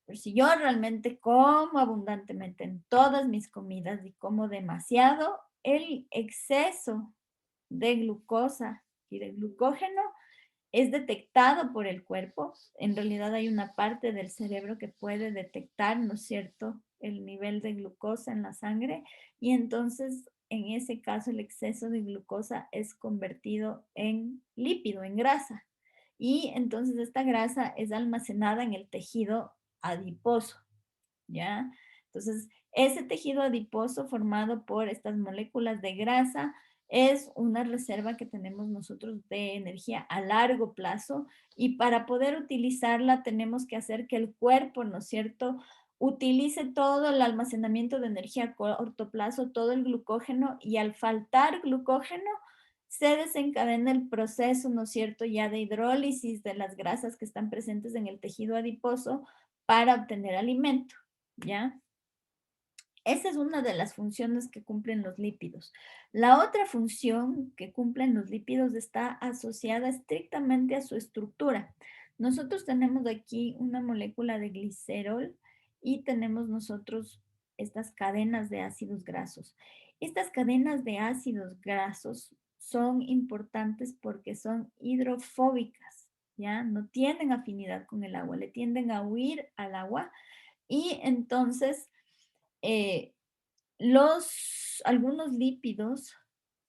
Pero si yo realmente como abundantemente en todas mis comidas y como demasiado, el exceso de glucosa y de glucógeno es detectado por el cuerpo. En realidad hay una parte del cerebro que puede detectar, ¿no es cierto?, el nivel de glucosa en la sangre y entonces en ese caso el exceso de glucosa es convertido en lípido, en grasa. Y entonces esta grasa es almacenada en el tejido adiposo, ¿ya? Entonces, ese tejido adiposo formado por estas moléculas de grasa es una reserva que tenemos nosotros de energía a largo plazo y para poder utilizarla tenemos que hacer que el cuerpo, ¿no es cierto?, utilice todo el almacenamiento de energía a corto plazo, todo el glucógeno y al faltar glucógeno se desencadena el proceso, ¿no es cierto?, ya de hidrólisis de las grasas que están presentes en el tejido adiposo para obtener alimento. ¿Ya? Esa es una de las funciones que cumplen los lípidos. La otra función que cumplen los lípidos está asociada estrictamente a su estructura. Nosotros tenemos aquí una molécula de glicerol y tenemos nosotros estas cadenas de ácidos grasos. Estas cadenas de ácidos grasos son importantes porque son hidrofóbicas, ¿ya? No tienen afinidad con el agua, le tienden a huir al agua y entonces, eh, algunos lípidos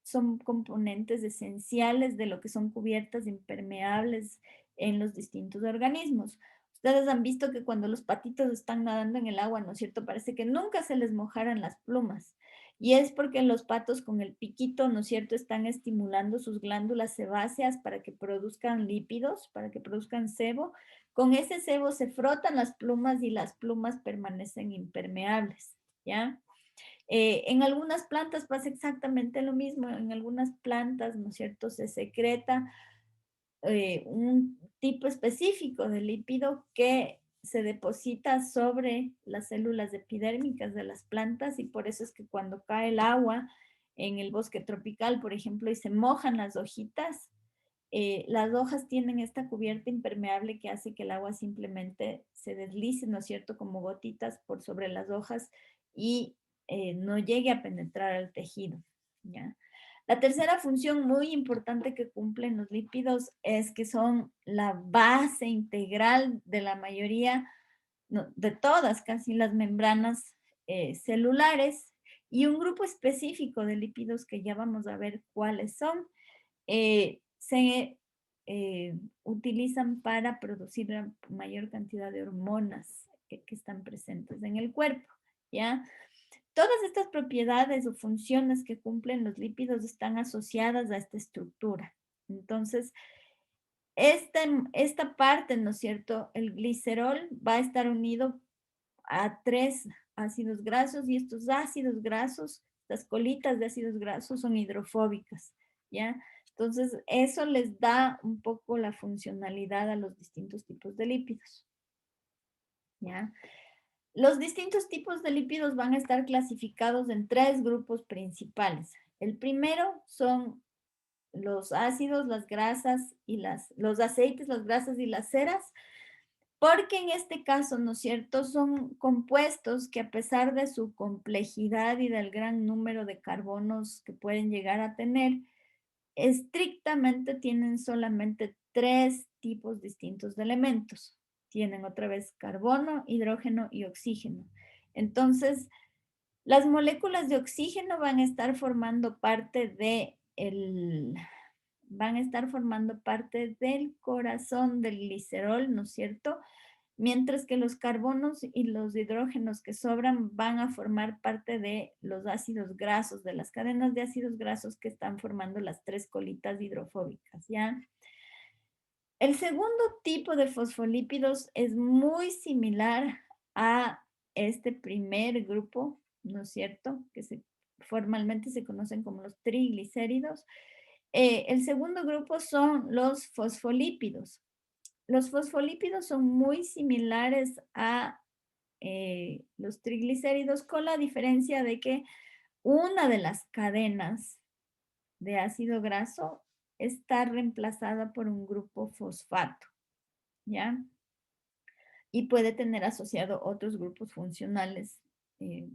son componentes esenciales de lo que son cubiertas impermeables en los distintos organismos. Ustedes han visto que cuando los patitos están nadando en el agua, ¿no es cierto? Parece que nunca se les mojaran las plumas. Y es porque los patos con el piquito, ¿no es cierto?, están estimulando sus glándulas sebáceas para que produzcan lípidos, para que produzcan sebo. Con ese sebo se frotan las plumas y las plumas permanecen impermeables, ¿ya? En algunas plantas pasa exactamente lo mismo. En algunas plantas, ¿no es cierto?, se secreta un tipo específico de lípido que se deposita sobre las células epidérmicas de las plantas y por eso es que cuando cae el agua en el bosque tropical, por ejemplo, y se mojan las hojas tienen esta cubierta impermeable que hace que el agua simplemente se deslice, ¿no es cierto?, como gotitas por sobre las hojas y no llegue a penetrar al tejido, ¿ya? La tercera función muy importante que cumplen los lípidos es que son la base integral de la mayoría, no, de todas casi las membranas celulares y un grupo específico de lípidos que ya vamos a ver cuáles son, se utilizan para producir la mayor cantidad de hormonas que están presentes en el cuerpo, ¿ya? Todas estas propiedades o funciones que cumplen los lípidos están asociadas a esta estructura. Entonces, esta parte, ¿no es cierto? El glicerol va a estar unido a 3 ácidos grasos y estos ácidos grasos, las colitas de ácidos grasos son hidrofóbicas, ¿ya? Entonces, eso les da un poco la funcionalidad a los distintos tipos de lípidos, ¿ya? Los distintos tipos de lípidos van a estar clasificados en 3 grupos principales. El primero son los ácidos, las grasas y los aceites, las grasas y las ceras, porque en este caso, ¿no es cierto?, son compuestos que a pesar de su complejidad y del gran número de carbonos que pueden llegar a tener, estrictamente tienen solamente 3 tipos distintos de elementos. Tienen otra vez carbono, hidrógeno y oxígeno. Entonces, las moléculas de oxígeno van a estar formando parte de van a estar formando parte del corazón del glicerol, ¿no es cierto? Mientras que los carbonos y los hidrógenos que sobran van a formar parte de los ácidos grasos, de las cadenas de ácidos grasos que están formando las tres colitas hidrofóbicas, ¿ya? El segundo tipo de fosfolípidos es muy similar a este primer grupo, ¿no es cierto? Formalmente se conocen como los triglicéridos. El segundo grupo son los fosfolípidos. Los fosfolípidos son muy similares a los triglicéridos, con la diferencia de que una de las cadenas de ácido graso está reemplazada por un grupo fosfato, ¿ya? Y puede tener asociado otros grupos funcionales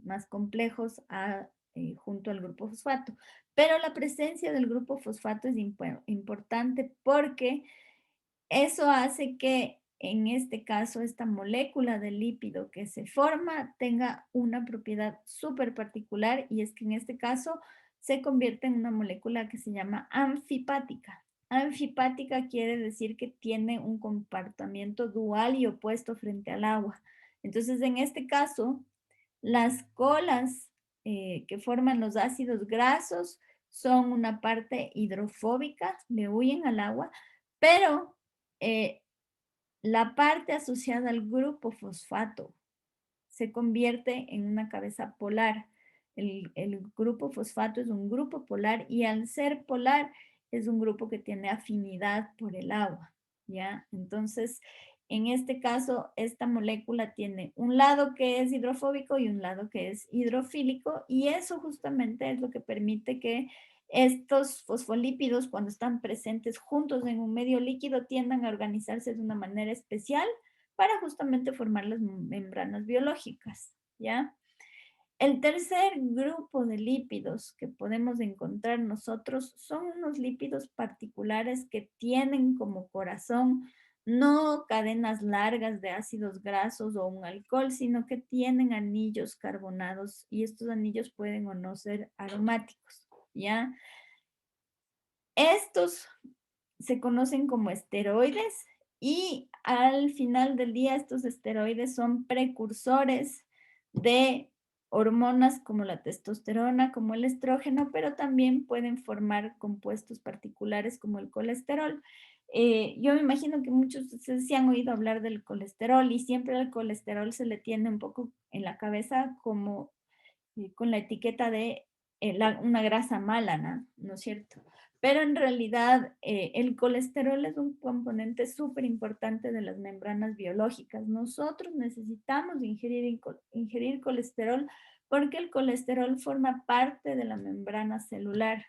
más complejos junto al grupo fosfato. Pero la presencia del grupo fosfato es importante porque eso hace que en este caso esta molécula de lípido que se forma tenga una propiedad súper particular, y es que en este caso se convierte en una molécula que se llama anfipática. Anfipática quiere decir que tiene un comportamiento dual y opuesto frente al agua. Entonces, en este caso, las colas que forman los ácidos grasos son una parte hidrofóbica, le huyen al agua, pero eh, la parte asociada al grupo fosfato se convierte en una cabeza polar. El grupo fosfato es un grupo polar, y al ser polar es un grupo que tiene afinidad por el agua, ¿ya? Entonces, en este caso, esta molécula tiene un lado que es hidrofóbico y un lado que es hidrofílico, y eso justamente es lo que permite que estos fosfolípidos, cuando están presentes juntos en un medio líquido, tiendan a organizarse de una manera especial para justamente formar las membranas biológicas, ¿ya? El tercer grupo de lípidos que podemos encontrar nosotros son unos lípidos particulares que tienen como corazón no cadenas largas de ácidos grasos o un alcohol, sino que tienen anillos carbonados, y estos anillos pueden o no ser aromáticos, ¿ya? Estos se conocen como esteroides, y al final del día estos esteroides son precursores de hormonas como la testosterona, como el estrógeno, pero también pueden formar compuestos particulares como el colesterol. Yo me imagino que muchos de ustedes sí han oído hablar del colesterol, y siempre al colesterol se le tiene un poco en la cabeza como con la etiqueta de una grasa mala, ¿no? ¿No es cierto? Pero en realidad el colesterol es un componente súper importante de las membranas biológicas. Nosotros necesitamos ingerir colesterol porque el colesterol forma parte de la membrana celular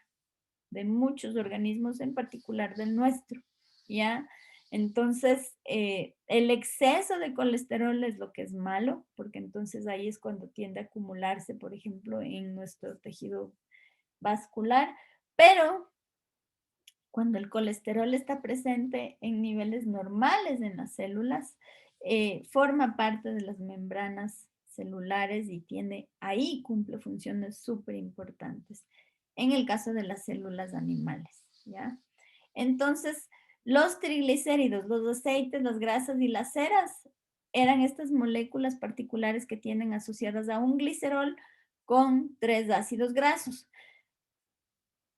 de muchos organismos, en particular del nuestro, ¿ya? Entonces, el exceso de colesterol es lo que es malo, porque entonces ahí es cuando tiende a acumularse, por ejemplo, en nuestro tejido vascular, pero cuando el colesterol está presente en niveles normales en las células, forma parte de las membranas celulares y ahí cumple funciones súper importantes en el caso de las células animales, ¿ya? Entonces, los triglicéridos, los aceites, las grasas y las ceras eran estas moléculas particulares que tienen asociadas a un glicerol con tres ácidos grasos.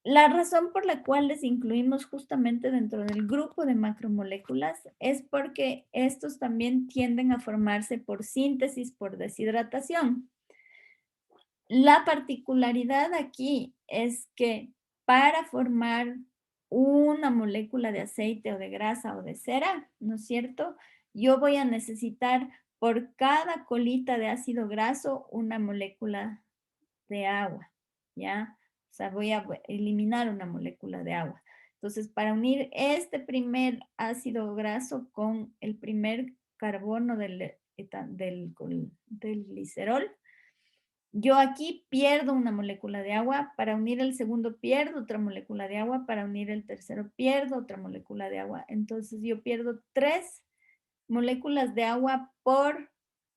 La razón por la cual les incluimos justamente dentro del grupo de macromoléculas es porque estos también tienden a formarse por síntesis, por deshidratación. La particularidad aquí es que para formar una molécula de aceite o de grasa o de cera, ¿no es cierto? Yo voy a necesitar por cada colita de ácido graso una molécula de agua, ¿ya? O sea, voy a eliminar una molécula de agua. Entonces, para unir este primer ácido graso con el primer carbono del glicerol, yo aquí pierdo una molécula de agua. Para unir el segundo pierdo otra molécula de agua. Para unir el tercero pierdo otra molécula de agua. Entonces yo pierdo 3 moléculas de agua por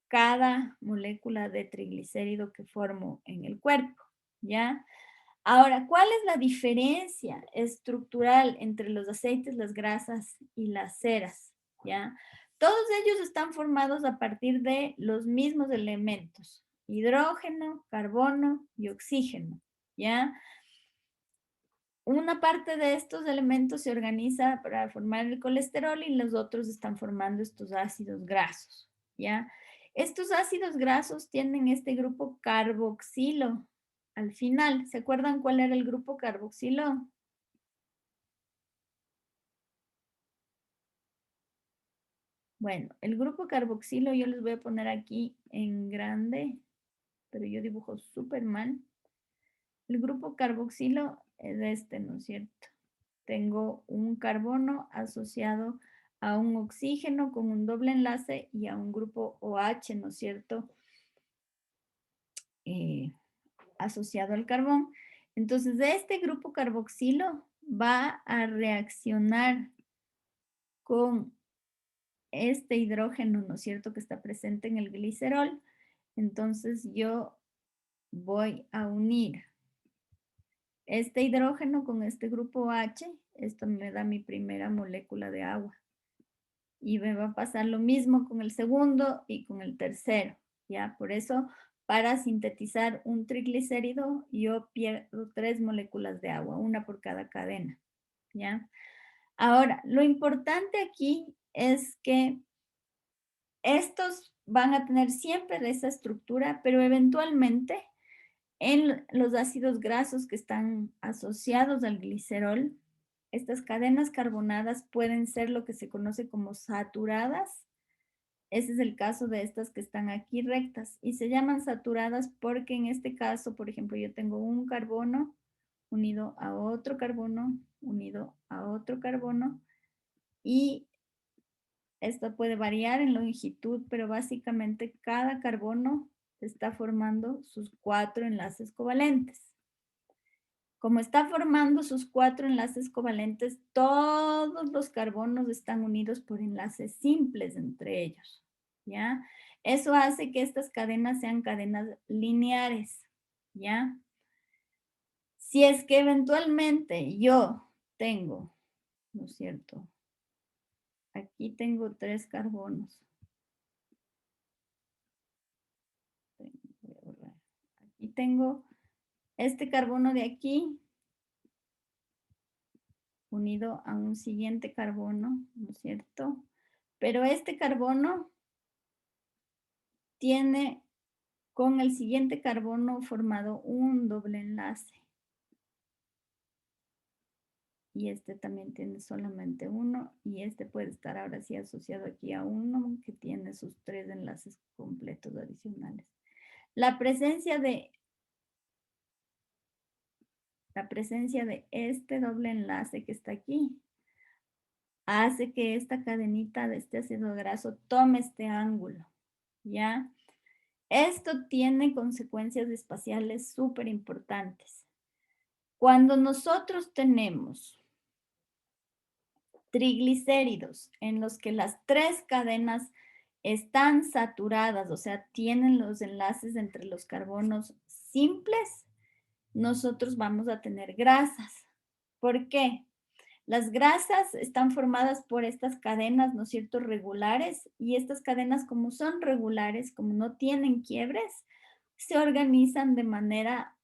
cada molécula de triglicérido que formo en el cuerpo, ¿ya? Ahora, ¿cuál es la diferencia estructural entre los aceites, las grasas y las ceras? ¿Ya? Todos ellos están formados a partir de los mismos elementos, hidrógeno, carbono y oxígeno, ¿ya? Una parte de estos elementos se organiza para formar el colesterol y los otros están formando estos ácidos grasos, ¿ya? Estos ácidos grasos tienen este grupo carboxilo al final. ¿Se acuerdan cuál era el grupo carboxilo? Bueno, el grupo carboxilo yo les voy a poner aquí en grande, pero yo dibujo súper mal. El grupo carboxilo es este, ¿no es cierto? Tengo un carbono asociado a un oxígeno con un doble enlace y a un grupo OH, ¿no es cierto? Asociado al carbón. Entonces, este grupo carboxilo va a reaccionar con este hidrógeno, ¿no es cierto?, que está presente en el glicerol. Entonces, yo voy a unir este hidrógeno con este grupo H. Esto me da mi primera molécula de agua. Y me va a pasar lo mismo con el segundo y con el tercero, ¿ya? Por eso, para sintetizar un triglicérido, yo pierdo 3 moléculas de agua, una por cada cadena, ¿ya? Ahora, lo importante aquí es que estos van a tener siempre esa estructura, pero eventualmente en los ácidos grasos que están asociados al glicerol, estas cadenas carbonadas pueden ser lo que se conoce como saturadas. Ese es el caso de estas que están aquí rectas y se llaman saturadas porque en este caso, por ejemplo, yo tengo un carbono unido a otro carbono, unido a otro carbono y esto puede variar en longitud, pero básicamente cada carbono está formando sus 4 enlaces covalentes. Como está formando sus 4 enlaces covalentes, todos los carbonos están unidos por enlaces simples entre ellos, ¿ya? Eso hace que estas cadenas sean cadenas lineares, ¿ya? Si es que eventualmente yo tengo, ¿no es cierto? Aquí tengo 3 carbonos. Aquí tengo este carbono de aquí unido a un siguiente carbono, ¿no es cierto? Pero este carbono tiene con el siguiente carbono formado un doble enlace. Y este también tiene solamente uno y este puede estar ahora sí asociado aquí a uno que tiene sus 3 enlaces completos adicionales. La presencia de este doble enlace que está aquí hace que esta cadenita de este ácido graso tome este ángulo, ¿ya? Esto tiene consecuencias espaciales súper importantes. Cuando nosotros tenemos triglicéridos en los que las 3 cadenas están saturadas, o sea, tienen los enlaces entre los carbonos simples, nosotros vamos a tener grasas. ¿Por qué? Las grasas están formadas por estas cadenas, ¿no es cierto?, regulares, y estas cadenas, como son regulares, como no tienen quiebres, se organizan de manera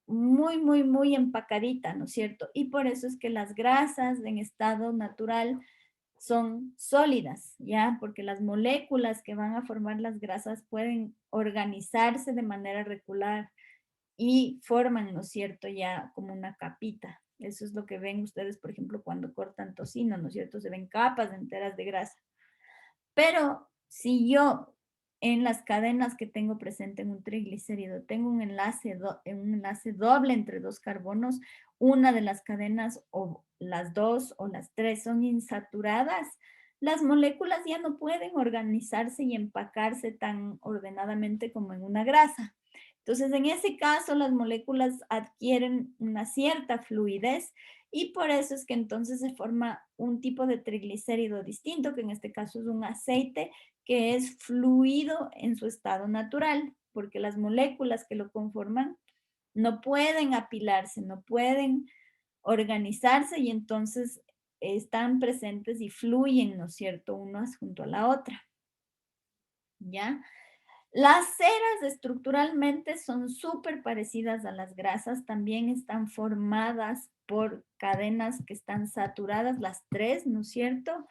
muy, muy, muy empacadita, ¿no es cierto? Y por eso es que las grasas en estado natural son sólidas, ¿ya? Porque las moléculas que van a formar las grasas pueden organizarse de manera regular y forman, ¿no es cierto?, ya como una capita. Eso es lo que ven ustedes, por ejemplo, cuando cortan tocino, ¿no es cierto? Se ven capas enteras de grasa. Pero si yo en las cadenas que tengo presente en un triglicérido tengo un enlace doble entre 2 carbonos, una de las cadenas o las 2 o las 3 son insaturadas, las moléculas ya no pueden organizarse y empacarse tan ordenadamente como en una grasa. Entonces, en ese caso, las moléculas adquieren una cierta fluidez y por eso es que entonces se forma un tipo de triglicérido distinto, que en este caso es un aceite que es fluido en su estado natural, porque las moléculas que lo conforman no pueden apilarse, no pueden organizarse y entonces están presentes y fluyen, ¿no es cierto?, unas junto a la otra, ¿ya? Las ceras estructuralmente son súper parecidas a las grasas, también están formadas por cadenas que están saturadas, las tres, ¿no es cierto?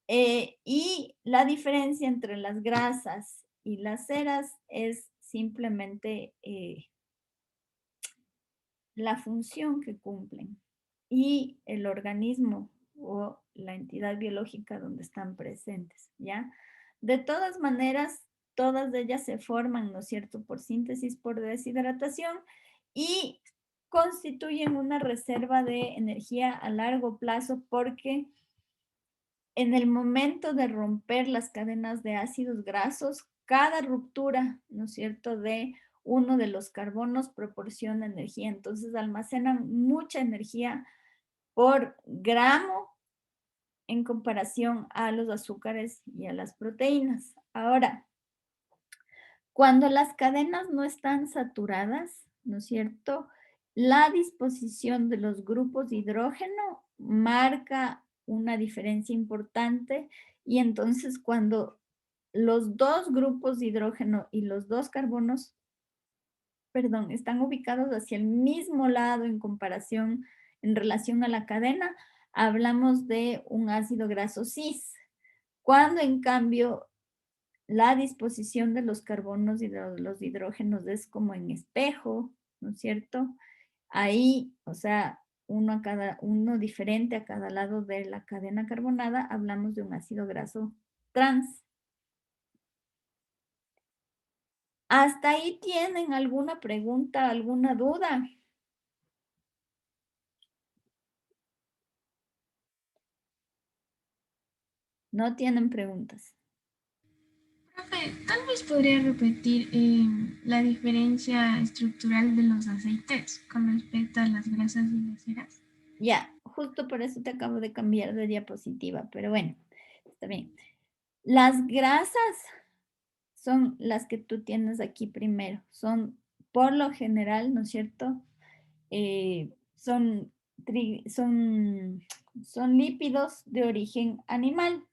Y la diferencia entre las grasas y las ceras es simplemente la función que cumplen y el organismo o la entidad biológica donde están presentes, ¿ya? De todas maneras, todas ellas se forman, ¿no es cierto?, por síntesis, por deshidratación y constituyen una reserva de energía a largo plazo porque en el momento de romper las cadenas de ácidos grasos, cada ruptura, ¿no es cierto?, de uno de los carbonos proporciona energía. Entonces almacenan mucha energía por gramo en comparación a los azúcares y a las proteínas. Ahora, cuando las cadenas no están saturadas, ¿no es cierto? La disposición de los grupos de hidrógeno marca una diferencia importante y entonces cuando los dos grupos de hidrógeno y los dos carbonos, perdón, están ubicados hacia el mismo lado en comparación, en relación a la cadena, hablamos de un ácido graso cis. Cuando en cambio la disposición de los carbonos y de los hidrógenos es como en espejo, ¿no es cierto? Ahí, o sea, uno diferente a cada lado de la cadena carbonada, hablamos de un ácido graso trans. ¿Hasta ahí tienen alguna pregunta, alguna duda? No tienen preguntas. Profe, tal vez podría repetir la diferencia estructural de los aceites con respecto a las grasas y las ceras. Ya, justo por eso te acabo de cambiar de diapositiva, pero bueno, está bien. Las grasas son las que tú tienes aquí primero. Son, por lo general, ¿no es cierto? Son, son lípidos de origen animal,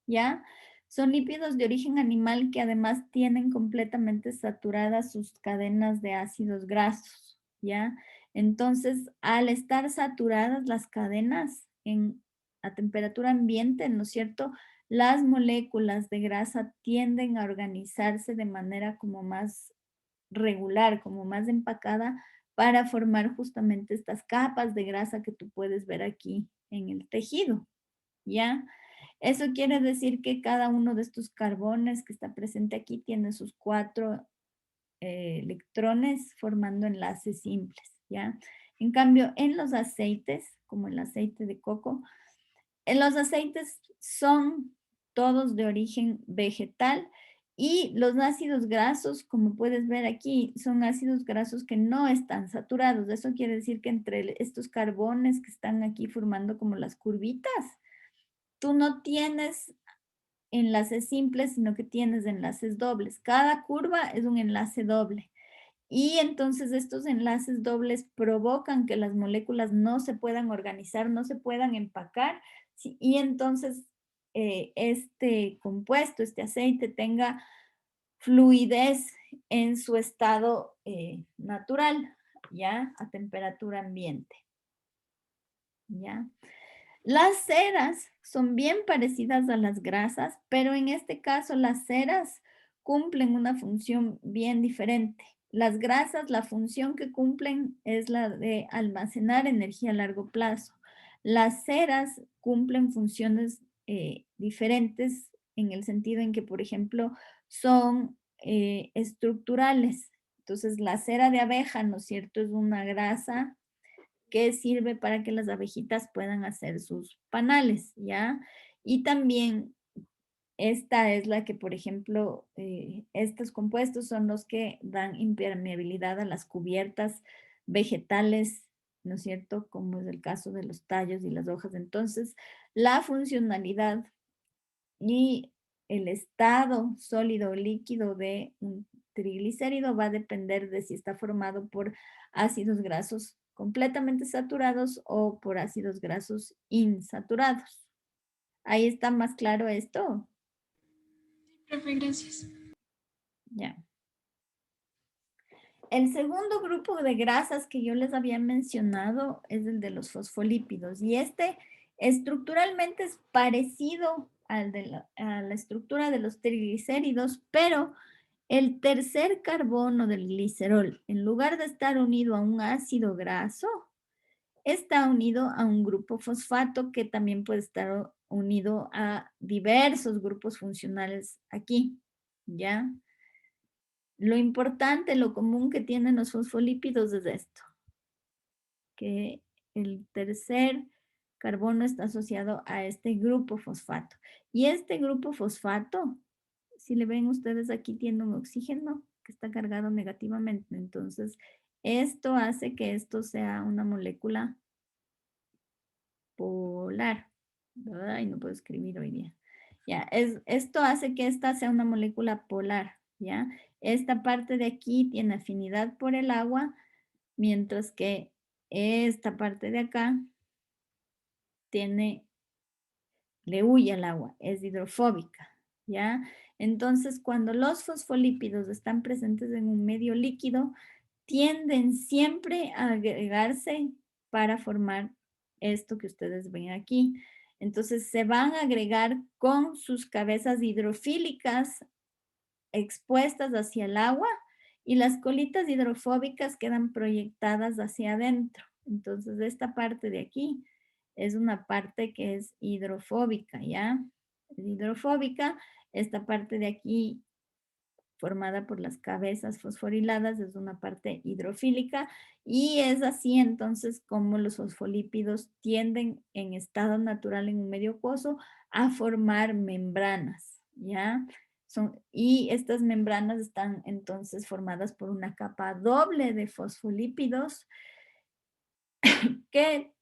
¿ya? Son lípidos de origen animal que además tienen completamente saturadas sus cadenas de ácidos grasos, ¿ya? Entonces, al estar saturadas las cadenas a temperatura ambiente, ¿no es cierto? Las moléculas de grasa tienden a organizarse de manera como más regular, como más empacada, para formar justamente estas capas de grasa que tú puedes ver aquí en el tejido, ¿ya? Eso quiere decir que cada uno de estos carbones que está presente aquí tiene sus cuatro electrones formando enlaces simples, ¿ya? En cambio, en los aceites, como el aceite de coco, los aceites son todos de origen vegetal y los ácidos grasos, como puedes ver aquí, son ácidos grasos que no están saturados. Eso quiere decir que entre estos carbones que están aquí formando como las curvitas, tú no tienes enlaces simples, sino que tienes enlaces dobles. Cada curva es un enlace doble. Y entonces estos enlaces dobles provocan que las moléculas no se puedan organizar, no se puedan empacar, y entonces este compuesto, este aceite tenga fluidez en su estado natural, ¿ya? A temperatura ambiente, ¿ya? Las ceras son bien parecidas a las grasas, pero en este caso las ceras cumplen una función bien diferente. Las grasas, la función que cumplen es la de almacenar energía a largo plazo. Las ceras cumplen funciones diferentes en el sentido en que, por ejemplo, son estructurales. Entonces, la cera de abeja, ¿no es cierto?, es una grasa que sirve para que las abejitas puedan hacer sus panales, ¿ya? Y también esta es la que, por ejemplo, estos compuestos son los que dan impermeabilidad a las cubiertas vegetales, ¿no es cierto? Como es el caso de los tallos y las hojas. Entonces, la funcionalidad y el estado sólido o líquido de un triglicérido va a depender de si está formado por ácidos grasos completamente saturados o por ácidos grasos insaturados. Ahí está más claro esto. Profe, gracias. Ya. El segundo grupo de grasas que yo les había mencionado es el de los fosfolípidos y este estructuralmente es parecido al de a la estructura de los triglicéridos, pero el tercer carbono del glicerol, en lugar de estar unido a un ácido graso, está unido a un grupo fosfato que también puede estar unido a diversos grupos funcionales aquí, ¿ya? Lo importante, lo común que tienen los fosfolípidos es esto, que el tercer carbono está asociado a este grupo fosfato. Y este grupo fosfato, si le ven ustedes aquí, tiene un oxígeno que está cargado negativamente. Entonces, esto hace que esto sea una molécula polar. Ay, no puedo escribir hoy día. Ya, esto hace que esta sea una molécula polar, ¿ya? Esta parte de aquí tiene afinidad por el agua, mientras que esta parte de acá le huye al agua, es hidrofóbica, ¿ya? Entonces, cuando los fosfolípidos están presentes en un medio líquido, tienden siempre a agregarse para formar esto que ustedes ven aquí. Entonces, se van a agregar con sus cabezas hidrofílicas expuestas hacia el agua y las colitas hidrofóbicas quedan proyectadas hacia adentro. Entonces, esta parte de aquí es una parte que es hidrofóbica, ¿ya? Es hidrofóbica. Esta parte de aquí, formada por las cabezas fosforiladas, es una parte hidrofílica y es así entonces como los fosfolípidos tienden en estado natural en un medio acuoso a formar membranas, ¿ya? Y estas membranas están entonces formadas por una capa doble de fosfolípidos que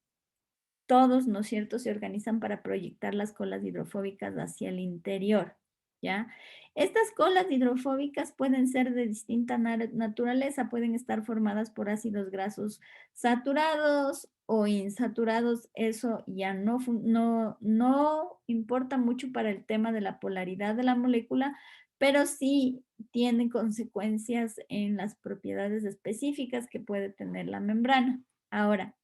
todos, ¿no es cierto?, se organizan para proyectar las colas hidrofóbicas hacia el interior, ¿ya? Estas colas hidrofóbicas pueden ser de distinta naturaleza, pueden estar formadas por ácidos grasos saturados o insaturados, eso ya no importa mucho para el tema de la polaridad de la molécula, pero sí tiene consecuencias en las propiedades específicas que puede tener la membrana. Ahora,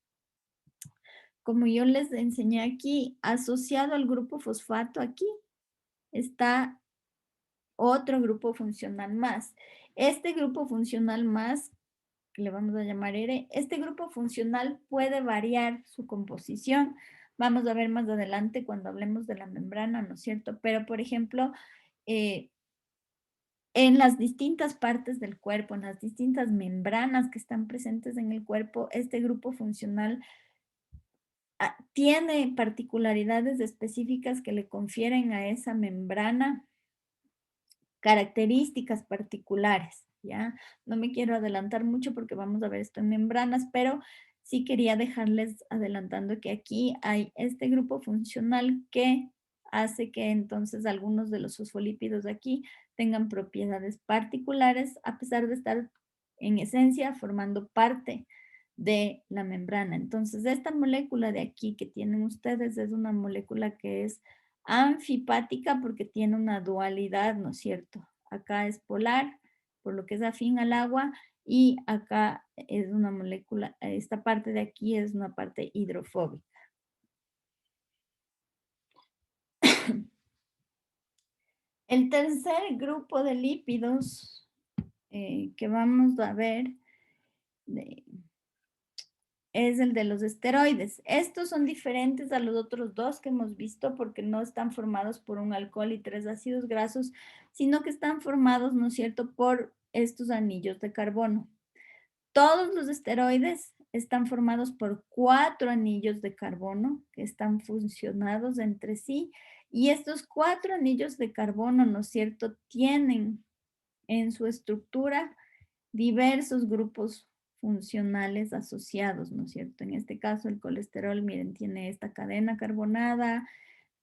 como yo les enseñé aquí, asociado al grupo fosfato aquí está otro grupo funcional más. Este grupo funcional más, que le vamos a llamar R, este grupo funcional puede variar su composición. Vamos a ver más adelante cuando hablemos de la membrana, ¿no es cierto? Pero, por ejemplo, en las distintas partes del cuerpo, en las distintas membranas que están presentes en el cuerpo, este grupo funcional tiene particularidades específicas que le confieren a esa membrana características particulares, ¿ya? No me quiero adelantar mucho porque vamos a ver esto en membranas, pero sí quería dejarles adelantando que aquí hay este grupo funcional que hace que entonces algunos de los fosfolípidos aquí tengan propiedades particulares a pesar de estar en esencia formando parte de la membrana. Entonces, esta molécula de aquí que tienen ustedes es una molécula que es anfipática porque tiene una dualidad, ¿no es cierto? Acá es polar, por lo que es afín al agua, y acá es una molécula, esta parte de aquí es una parte hidrofóbica. El tercer grupo de lípidos que vamos a ver es el de los esteroides. Estos son diferentes a los otros dos que hemos visto porque no están formados por un alcohol y 3 ácidos grasos, sino que están formados, ¿no es cierto?, por estos anillos de carbono. Todos los esteroides están formados por 4 anillos de carbono que están funcionados entre sí y estos 4 anillos de carbono, ¿no es cierto?, tienen en su estructura diversos grupos funcionales asociados, ¿no es cierto? En este caso, el colesterol, miren, tiene esta cadena carbonada,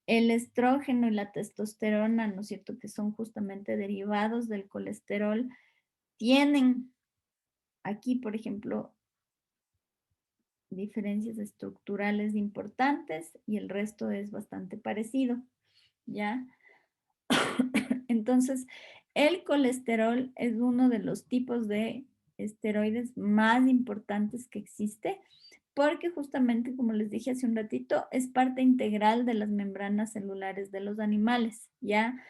el estrógeno y la testosterona, ¿no es cierto?, que son justamente derivados del colesterol, tienen aquí, por ejemplo, diferencias estructurales importantes y el resto es bastante parecido, ¿ya? Entonces, el colesterol es uno de los tipos de esteroides más importantes que existe, porque justamente, como les dije hace un ratito, es parte integral de las membranas celulares de los animales, ¿ya?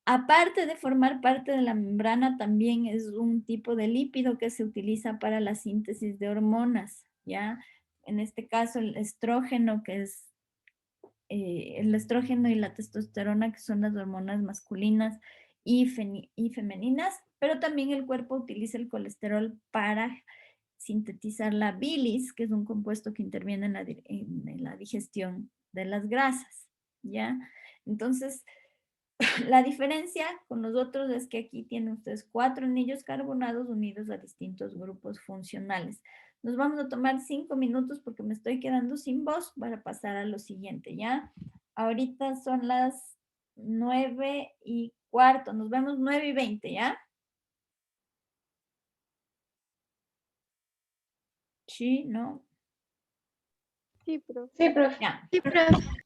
Aparte de formar parte de la membrana, también es un tipo de lípido que se utiliza para la síntesis de hormonas, ¿ya? En este caso, el estrógeno, que es el estrógeno y la testosterona, que son las hormonas masculinas y femeninas, pero también el cuerpo utiliza el colesterol para sintetizar la bilis, que es un compuesto que interviene en la digestión de las grasas, ¿ya? Entonces, la diferencia con los otros es que aquí tienen ustedes 4 anillos carbonados unidos a distintos grupos funcionales. Nos vamos a tomar 5 minutos porque me estoy quedando sin voz para pasar a lo siguiente, ¿ya? Ahorita son las 9:15. Nos vemos 9:20, ¿ya? Sí, ¿no? Sí, profe. Sí, profe. Ya. Sí, profe.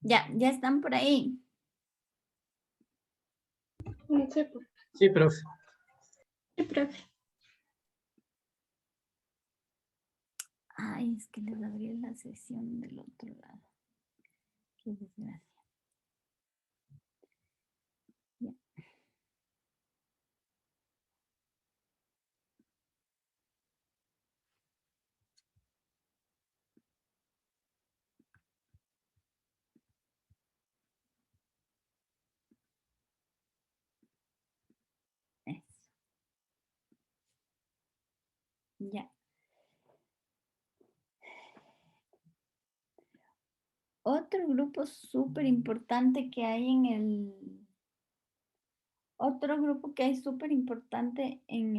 Ya están por ahí. Sí, profe. Sí, profe. Sí, profe. Ay, es que les abrí la sesión del otro lado. Qué desgracia. Ya. Eso. Ya. Otro grupo súper importante que hay en el... Otro grupo que hay súper importante en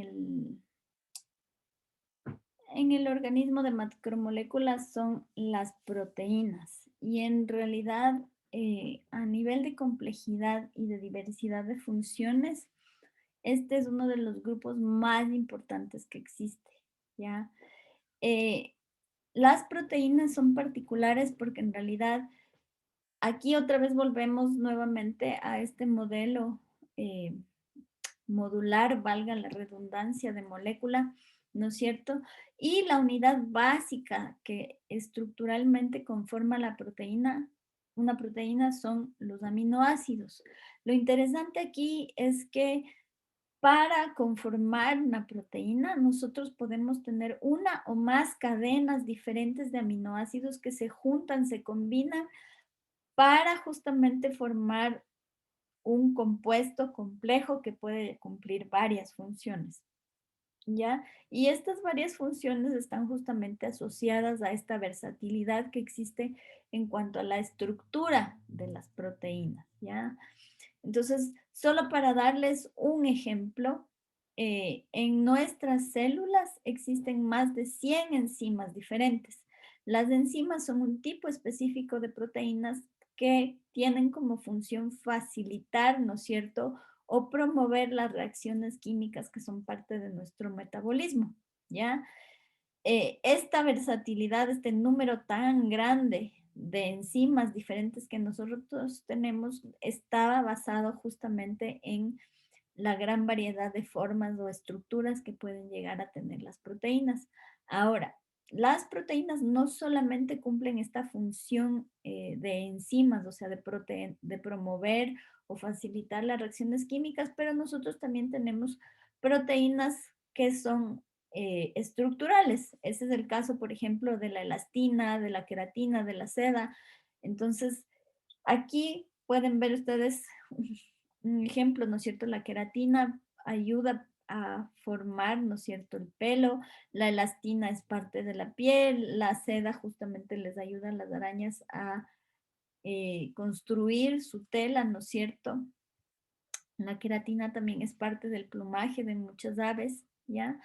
el organismo de macromoléculas son las proteínas. Y en realidad, a nivel de complejidad y de diversidad de funciones, este es uno de los grupos más importantes que existe, ¿ya? Las proteínas son particulares porque en realidad aquí otra vez volvemos nuevamente a este modelo modular, valga la redundancia de molécula, ¿no es cierto? Y la unidad básica que estructuralmente conforma la proteína, una proteína son los aminoácidos. Lo interesante aquí es que para conformar una proteína, nosotros podemos tener una o más cadenas diferentes de aminoácidos que se juntan, se combinan para justamente formar un compuesto complejo que puede cumplir varias funciones, ¿ya? Y estas varias funciones están justamente asociadas a esta versatilidad que existe en cuanto a la estructura de las proteínas, ¿ya? Entonces, solo para darles un ejemplo, en nuestras células existen más de 100 enzimas diferentes. Las enzimas son un tipo específico de proteínas que tienen como función facilitar, ¿no es cierto?, o promover las reacciones químicas que son parte de nuestro metabolismo, ¿ya? Esta versatilidad, este número tan grande de enzimas diferentes que nosotros tenemos, estaba basado justamente en la gran variedad de formas o estructuras que pueden llegar a tener las proteínas. Ahora, las proteínas no solamente cumplen esta función de enzimas, o sea, de promover o facilitar las reacciones químicas, pero nosotros también tenemos proteínas que son estructurales. Ese es el caso, por ejemplo, de la elastina, de la queratina, de la seda. Entonces, aquí pueden ver ustedes un ejemplo, ¿no es cierto? La queratina ayuda a formar, ¿no es cierto?, el pelo, la elastina es parte de la piel, la seda justamente les ayuda a las arañas a construir su tela, ¿no es cierto? La queratina también es parte del plumaje de muchas aves, ¿ya?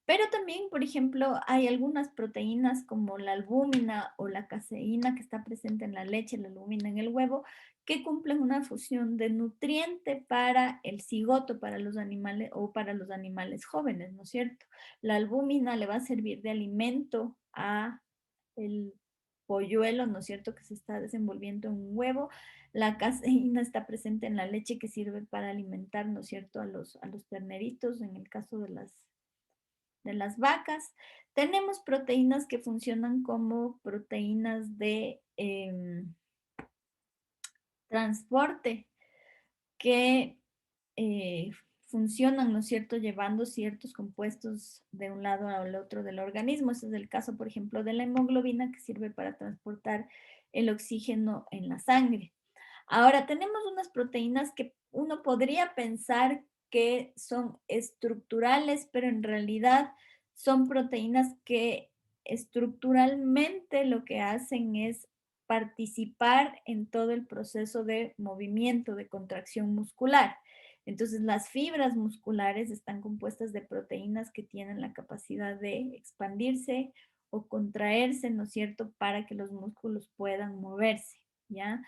Pero también, por ejemplo, hay algunas proteínas como la albúmina o la caseína que está presente en la leche, la albúmina en el huevo, que cumplen una función de nutriente para el cigoto, para los animales o para los animales jóvenes, ¿no es cierto? La albúmina le va a servir de alimento a el polluelo, ¿no es cierto?, que se está desenvolviendo en un huevo. La caseína está presente en la leche que sirve para alimentar, ¿no es cierto?, a los terneritos, en el caso de las vacas. Tenemos proteínas que funcionan como proteínas de transporte que eh, funcionan, ¿no es cierto?, llevando ciertos compuestos de un lado al otro del organismo. Ese es el caso, por ejemplo, de la hemoglobina, que sirve para transportar el oxígeno en la sangre. Ahora, tenemos unas proteínas que uno podría pensar que son estructurales, pero en realidad son proteínas que estructuralmente lo que hacen es participar en todo el proceso de movimiento, de contracción muscular. Entonces, las fibras musculares están compuestas de proteínas que tienen la capacidad de expandirse o contraerse, ¿no es cierto?, para que los músculos puedan moverse, ¿ya?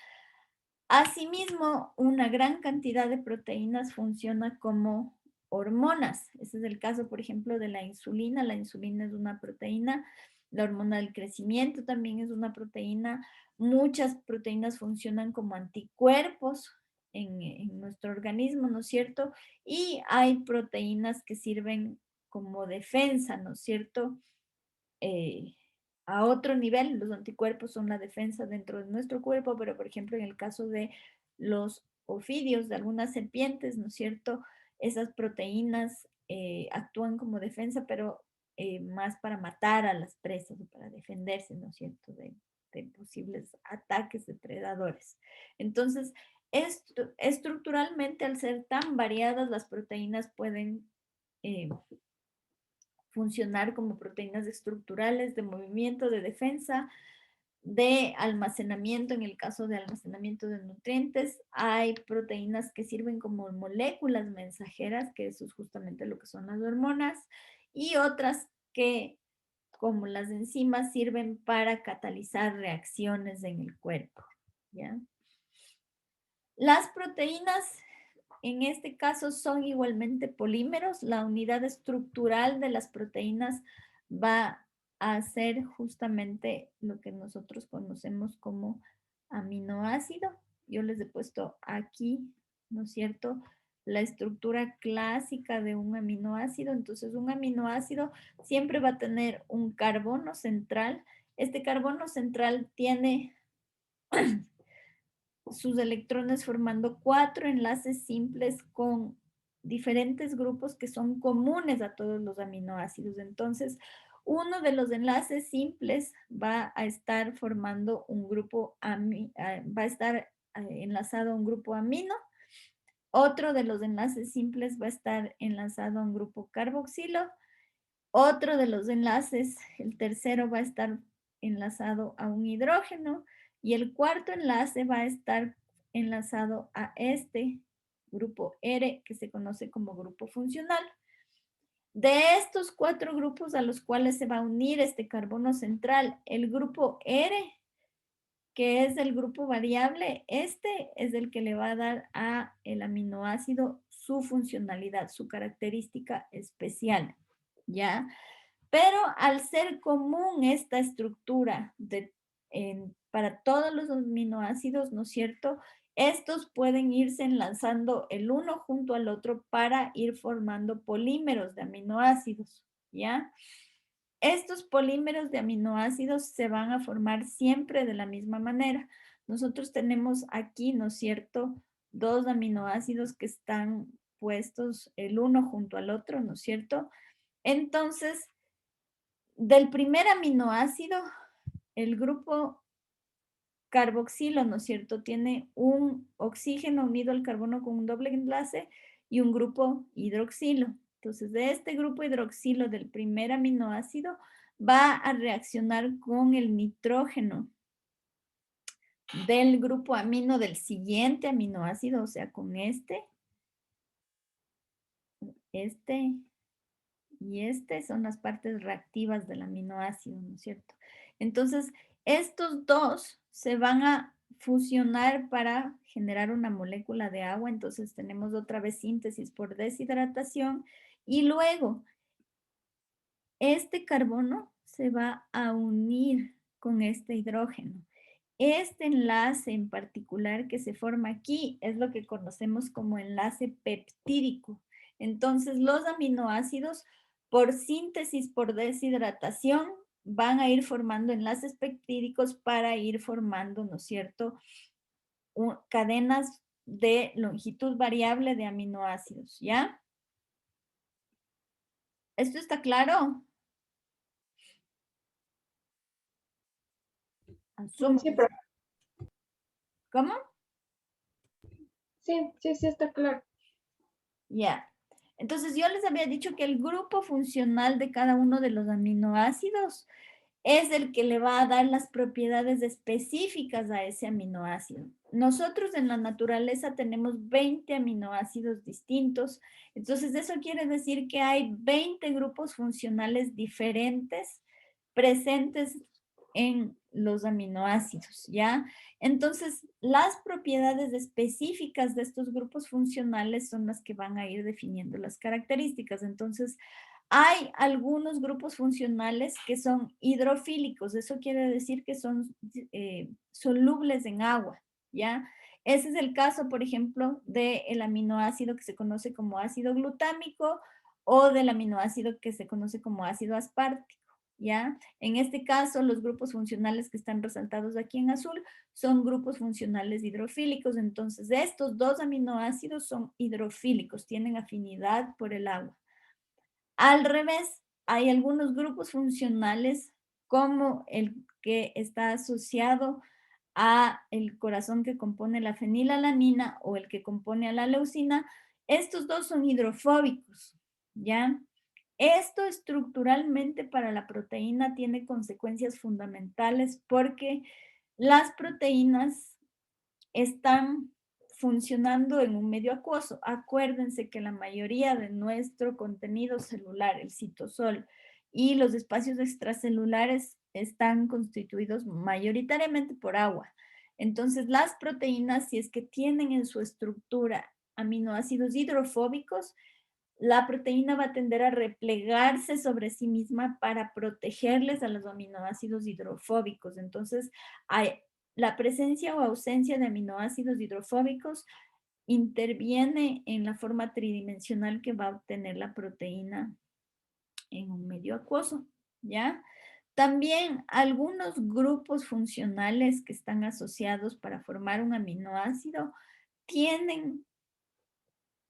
Asimismo, una gran cantidad de proteínas funciona como hormonas. Ese es el caso, por ejemplo, de la insulina. La insulina es una proteína La hormona del crecimiento también es una proteína. Muchas proteínas funcionan como anticuerpos en nuestro organismo, ¿no es cierto? Y hay proteínas que sirven como defensa, ¿no es cierto? A otro nivel, los anticuerpos son la defensa dentro de nuestro cuerpo, pero por ejemplo en el caso de los ofidios de algunas serpientes, ¿no es cierto? Esas proteínas actúan como defensa, pero más para matar a las presas o para defenderse, ¿no es cierto? De posibles ataques de predadores. Entonces, estructuralmente, al ser tan variadas, las proteínas pueden funcionar como proteínas estructurales de movimiento, de defensa, de almacenamiento, en el caso de almacenamiento de nutrientes. Hay proteínas que sirven como moléculas mensajeras, que eso es justamente lo que son las hormonas, y otras que, como las enzimas, sirven para catalizar reacciones en el cuerpo, ¿ya? Las proteínas en este caso son igualmente polímeros. La unidad estructural de las proteínas va a ser justamente lo que nosotros conocemos como aminoácido. Yo les he puesto aquí, ¿no es cierto?, la estructura clásica de un aminoácido. Entonces, un aminoácido siempre va a tener un carbono central. Este carbono central tiene sus electrones formando 4 enlaces simples con diferentes grupos que son comunes a todos los aminoácidos. Entonces, uno de los enlaces simples va a estar formando un grupo, va a estar enlazado a un grupo amino. Otro de los enlaces simples va a estar enlazado a un grupo carboxilo. Otro de los enlaces, el tercero, va a estar enlazado a un hidrógeno y el cuarto enlace va a estar enlazado a este grupo R, que se conoce como grupo funcional. De estos 4 grupos a los cuales se va a unir este carbono central, el grupo R, que es el grupo variable, este es el que le va a dar a el aminoácido su funcionalidad, su característica especial, ¿ya? Pero al ser común esta estructura para todos los aminoácidos, ¿no es cierto? Estos pueden irse enlazando el uno junto al otro para ir formando polímeros de aminoácidos, ¿ya? Estos polímeros de aminoácidos se van a formar siempre de la misma manera. Nosotros tenemos aquí, ¿no es cierto?, 2 aminoácidos que están puestos el uno junto al otro, ¿no es cierto? Entonces, del primer aminoácido, el grupo carboxilo, ¿no es cierto?, tiene un oxígeno unido al carbono con un doble enlace y un grupo hidroxilo. Entonces, de este grupo hidroxilo del primer aminoácido va a reaccionar con el nitrógeno del grupo amino del siguiente aminoácido, o sea, con este y este son las partes reactivas del aminoácido, ¿no es cierto? Entonces, estos dos se van a fusionar para generar una molécula de agua. Entonces, tenemos otra vez síntesis por deshidratación y luego este carbono se va a unir con este hidrógeno. Este enlace en particular que se forma aquí es lo que conocemos como enlace peptídico. Entonces, los aminoácidos, por síntesis, por deshidratación, van a ir formando enlaces peptídicos para ir formando, ¿no es cierto?, cadenas de longitud variable de aminoácidos, ¿ya? ¿Esto está claro? Asumo. Sí, profe. ¿Cómo? Sí, está claro. Ya. Entonces yo les había dicho que el grupo funcional de cada uno de los aminoácidos es el que le va a dar las propiedades específicas a ese aminoácido. Nosotros en la naturaleza tenemos 20 aminoácidos distintos, entonces eso quiere decir que hay 20 grupos funcionales diferentes presentes en los aminoácidos, ¿ya? Entonces, las propiedades específicas de estos grupos funcionales son las que van a ir definiendo las características. Entonces, Hay algunos grupos funcionales que son hidrofílicos, eso quiere decir que son solubles en agua, ¿ya? Ese es el caso, por ejemplo, del aminoácido que se conoce como ácido glutámico o del aminoácido que se conoce como ácido aspartico, ¿ya? En este caso, los grupos funcionales que están resaltados aquí en azul son grupos funcionales hidrofílicos. Entonces, estos dos aminoácidos son hidrofílicos, tienen afinidad por el agua. Al revés, hay algunos grupos funcionales como el que está asociado a el corazón que compone la fenilalanina o el que compone a la leucina. Estos dos son hidrofóbicos, ¿ya? Esto estructuralmente para la proteína tiene consecuencias fundamentales porque las proteínas están funcionando en un medio acuoso. Acuérdense que la mayoría de nuestro contenido celular, el citosol y los espacios extracelulares están constituidos mayoritariamente por agua. Entonces, las proteínas, si es que tienen en su estructura aminoácidos hidrofóbicos, la proteína va a tender a replegarse sobre sí misma para protegerles a los aminoácidos hidrofóbicos. Entonces, la presencia o ausencia de aminoácidos hidrofóbicos interviene en la forma tridimensional que va a obtener la proteína en un medio acuoso, ¿ya? También algunos grupos funcionales que están asociados para formar un aminoácido tienen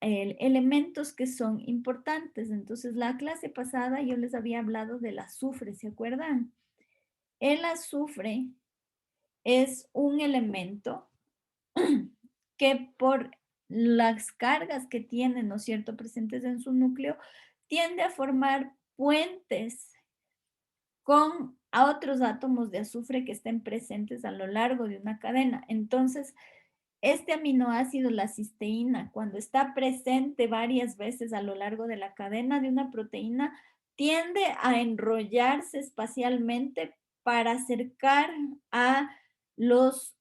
elementos que son importantes. Entonces, la clase pasada yo les había hablado del azufre, ¿se acuerdan? El azufre es un elemento que por las cargas que tiene, ¿no es cierto?, presentes en su núcleo, tiende a formar puentes con a otros átomos de azufre que estén presentes a lo largo de una cadena. Entonces, este aminoácido, la cisteína, cuando está presente varias veces a lo largo de la cadena de una proteína, tiende a enrollarse espacialmente para acercar a los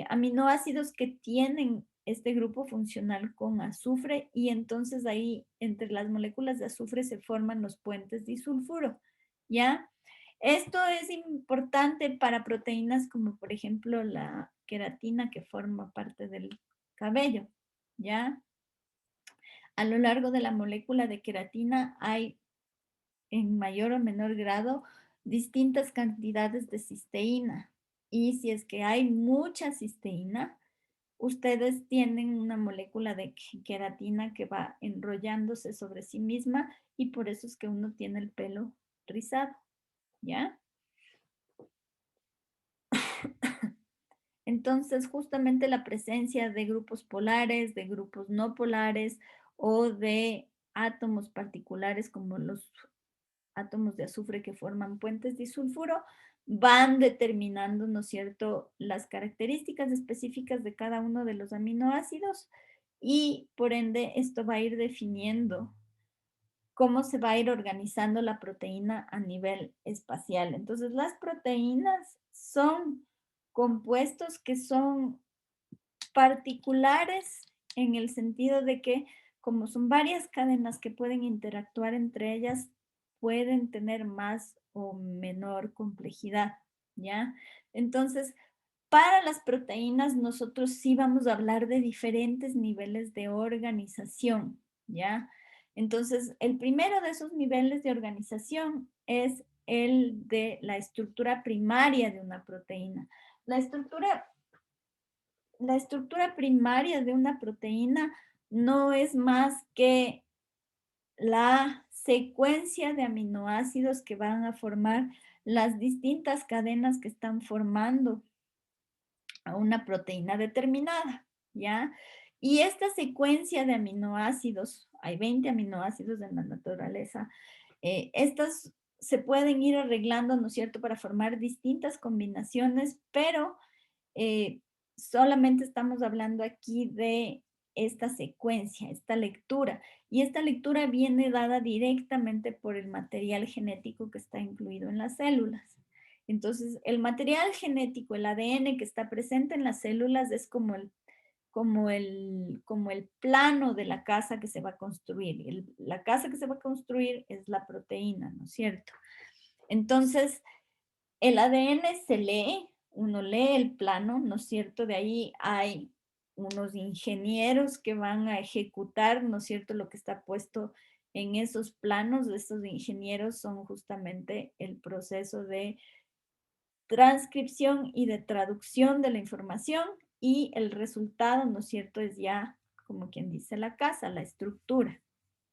aminoácidos que tienen este grupo funcional con azufre y entonces ahí entre las moléculas de azufre se forman los puentes disulfuro, ¿ya? Esto es importante para proteínas como por ejemplo la queratina que forma parte del cabello, ¿ya? A lo largo de la molécula de queratina hay en mayor o menor grado distintas cantidades de cisteína y si es que hay mucha cisteína, ustedes tienen una molécula de queratina que va enrollándose sobre sí misma y por eso es que uno tiene el pelo rizado, ¿ya? Entonces, justamente la presencia de grupos polares, de grupos no polares o de átomos particulares como los átomos de azufre que forman puentes disulfuro van determinando, ¿no es cierto?, las características específicas de cada uno de los aminoácidos y por ende esto va a ir definiendo cómo se va a ir organizando la proteína a nivel espacial. Entonces, las proteínas son compuestos que son particulares en el sentido de que como son varias cadenas que pueden interactuar entre ellas, pueden tener más o menor complejidad, ¿ya? Entonces, para las proteínas nosotros sí vamos a hablar de diferentes niveles de organización, ¿ya? Entonces, el primero de esos niveles de organización es el de la estructura primaria de una proteína. La estructura primaria de una proteína no es más que la secuencia de aminoácidos que van a formar las distintas cadenas que están formando a una proteína determinada, ¿ya? Y esta secuencia de aminoácidos, hay 20 aminoácidos en la naturaleza, estas se pueden ir arreglando, ¿no es cierto?, para formar distintas combinaciones, pero solamente estamos hablando aquí de esta secuencia, esta lectura. Y esta lectura viene dada directamente por el material genético que está incluido en las células. Entonces, el material genético, el ADN que está presente en las células es como como el plano de la casa que se va a construir. La casa que se va a construir es la proteína, ¿no es cierto? Entonces, el ADN se lee, uno lee el plano, ¿no es cierto? De ahí hay unos ingenieros que van a ejecutar, ¿no es cierto?, lo que está puesto en esos planos. Estos ingenieros son justamente el proceso de transcripción y de traducción de la información, y el resultado, ¿no es cierto?, es ya, como quien dice, la casa, la estructura,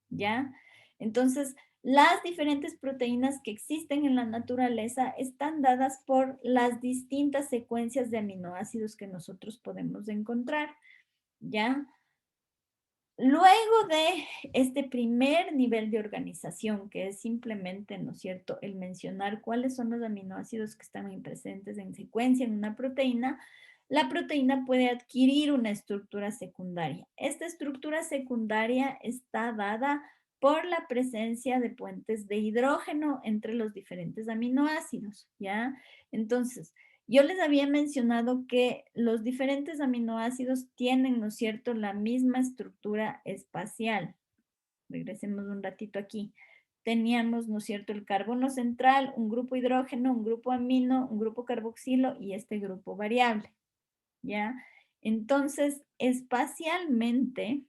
¿ya? Entonces, las diferentes proteínas que existen en la naturaleza están dadas por las distintas secuencias de aminoácidos que nosotros podemos encontrar, ¿ya? Luego de este primer nivel de organización, que es simplemente, ¿no es cierto?, el mencionar cuáles son los aminoácidos que están presentes en secuencia en una proteína, la proteína puede adquirir una estructura secundaria. Esta estructura secundaria está dada por la presencia de puentes de hidrógeno entre los diferentes aminoácidos, ¿ya? Entonces, yo les había mencionado que los diferentes aminoácidos tienen, ¿no es cierto?, la misma estructura espacial. Regresemos un ratito aquí. Teníamos, ¿no es cierto?, el carbono central, un grupo hidrógeno, un grupo amino, un grupo carboxilo y este grupo variable, ¿ya? Entonces, espacialmente,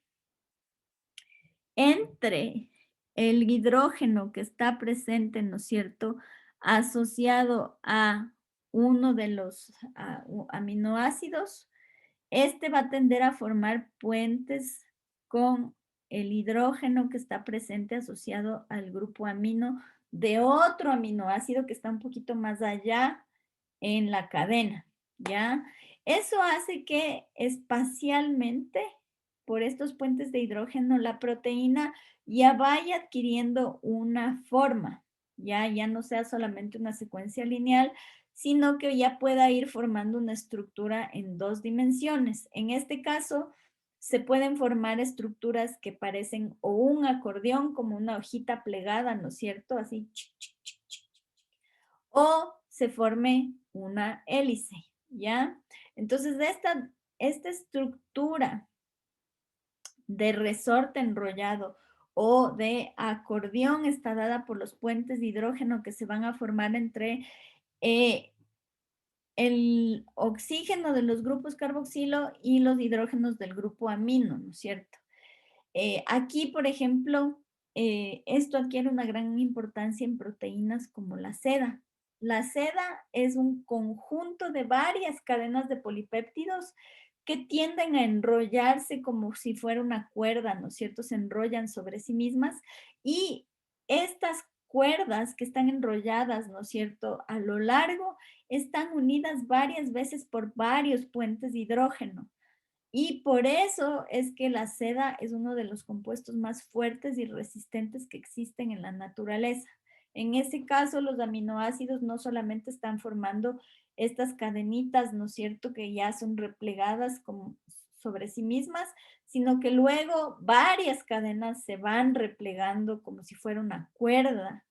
entre el hidrógeno que está presente, ¿no es cierto?, asociado a uno de los aminoácidos, este va a tender a formar puentes con el hidrógeno que está presente asociado al grupo amino de otro aminoácido que está un poquito más allá en la cadena, ¿ya? Eso hace que espacialmente, por estos puentes de hidrógeno, la proteína ya vaya adquiriendo una forma, ya no sea solamente una secuencia lineal, sino que ya pueda ir formando una estructura en 2 dimensiones. En este caso, se pueden formar estructuras que parecen o un acordeón, como una hojita plegada, ¿no es cierto? Así, o se forme una hélice, ¿ya? Entonces, esta estructura de resorte enrollado o de acordeón está dada por los puentes de hidrógeno que se van a formar entre el oxígeno de los grupos carboxilo y los hidrógenos del grupo amino, ¿no es cierto? Aquí, por ejemplo, esto adquiere una gran importancia en proteínas como la seda. La seda es un conjunto de varias cadenas de polipéptidos que tienden a enrollarse como si fuera una cuerda, ¿no es cierto? Se enrollan sobre sí mismas, y estas cuerdas que están enrolladas, ¿no es cierto?, a lo largo, están unidas varias veces por varios puentes de hidrógeno. Y por eso es que la seda es uno de los compuestos más fuertes y resistentes que existen en la naturaleza. En ese caso, los aminoácidos no solamente están formando estas cadenitas, ¿no es cierto?, que ya son replegadas como sobre sí mismas, sino que luego varias cadenas se van replegando como si fuera una cuerda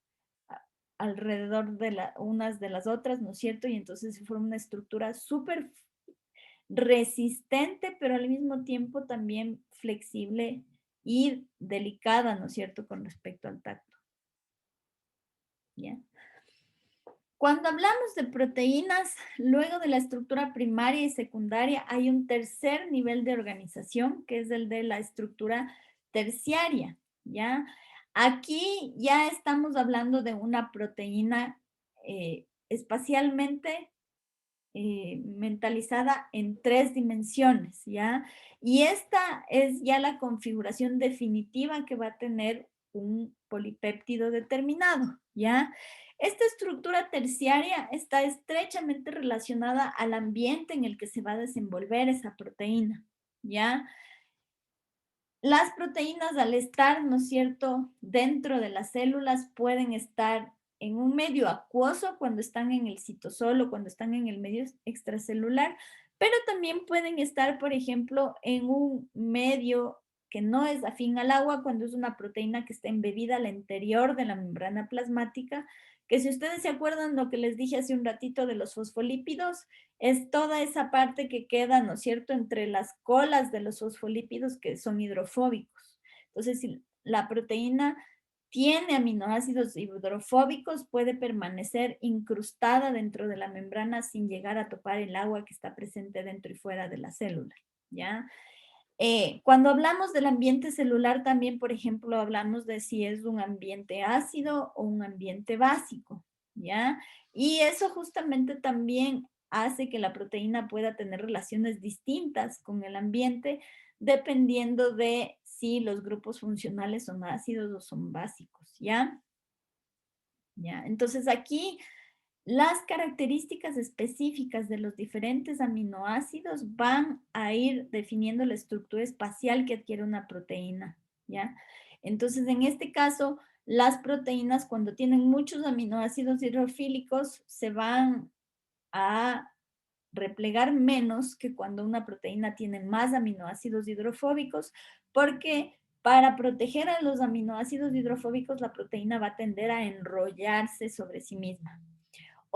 alrededor de unas de las otras, ¿no es cierto? Y entonces se forma una estructura súper resistente, pero al mismo tiempo también flexible y delicada, ¿no es cierto?, con respecto al tacto. ¿Ya? Cuando hablamos de proteínas, luego de la estructura primaria y secundaria, hay un tercer nivel de organización, que es el de la estructura terciaria, ¿ya? Aquí ya estamos hablando de una proteína espacialmente mentalizada en 3 dimensiones, ¿ya? Y esta es ya la configuración definitiva que va a tener un polipéptido determinado, ¿ya? Esta estructura terciaria está estrechamente relacionada al ambiente en el que se va a desenvolver esa proteína, ¿ya? Las proteínas, al estar, ¿no es cierto?, dentro de las células, pueden estar en un medio acuoso cuando están en el citosol o cuando están en el medio extracelular, pero también pueden estar, por ejemplo, en un medio que no es afín al agua cuando es una proteína que está embebida al interior de la membrana plasmática, que si ustedes se acuerdan lo que les dije hace un ratito de los fosfolípidos, es toda esa parte que queda, ¿no es cierto?, entre las colas de los fosfolípidos que son hidrofóbicos. Entonces, si la proteína tiene aminoácidos hidrofóbicos, puede permanecer incrustada dentro de la membrana sin llegar a topar el agua que está presente dentro y fuera de la célula, ¿ya? Cuando hablamos del ambiente celular también, por ejemplo, hablamos de si es un ambiente ácido o un ambiente básico, ¿ya? Y eso justamente también hace que la proteína pueda tener relaciones distintas con el ambiente dependiendo de si los grupos funcionales son ácidos o son básicos, ¿ya? ¿Ya? Entonces aquí las características específicas de los diferentes aminoácidos van a ir definiendo la estructura espacial que adquiere una proteína, ¿ya? Entonces, en este caso, las proteínas cuando tienen muchos aminoácidos hidrofílicos se van a replegar menos que cuando una proteína tiene más aminoácidos hidrofóbicos, porque para proteger a los aminoácidos hidrofóbicos, la proteína va a tender a enrollarse sobre sí misma.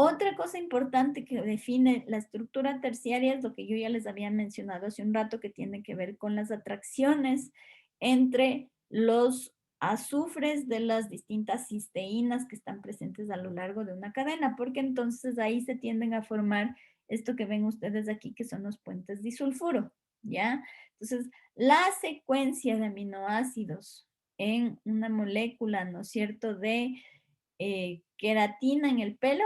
Otra cosa importante que define la estructura terciaria es lo que yo ya les había mencionado hace un rato, que tiene que ver con las atracciones entre los azufres de las distintas cisteínas que están presentes a lo largo de una cadena, porque entonces ahí se tienden a formar esto que ven ustedes aquí, que son los puentes disulfuro, ¿ya? Entonces, la secuencia de aminoácidos en una molécula, ¿no es cierto?, de queratina en el pelo,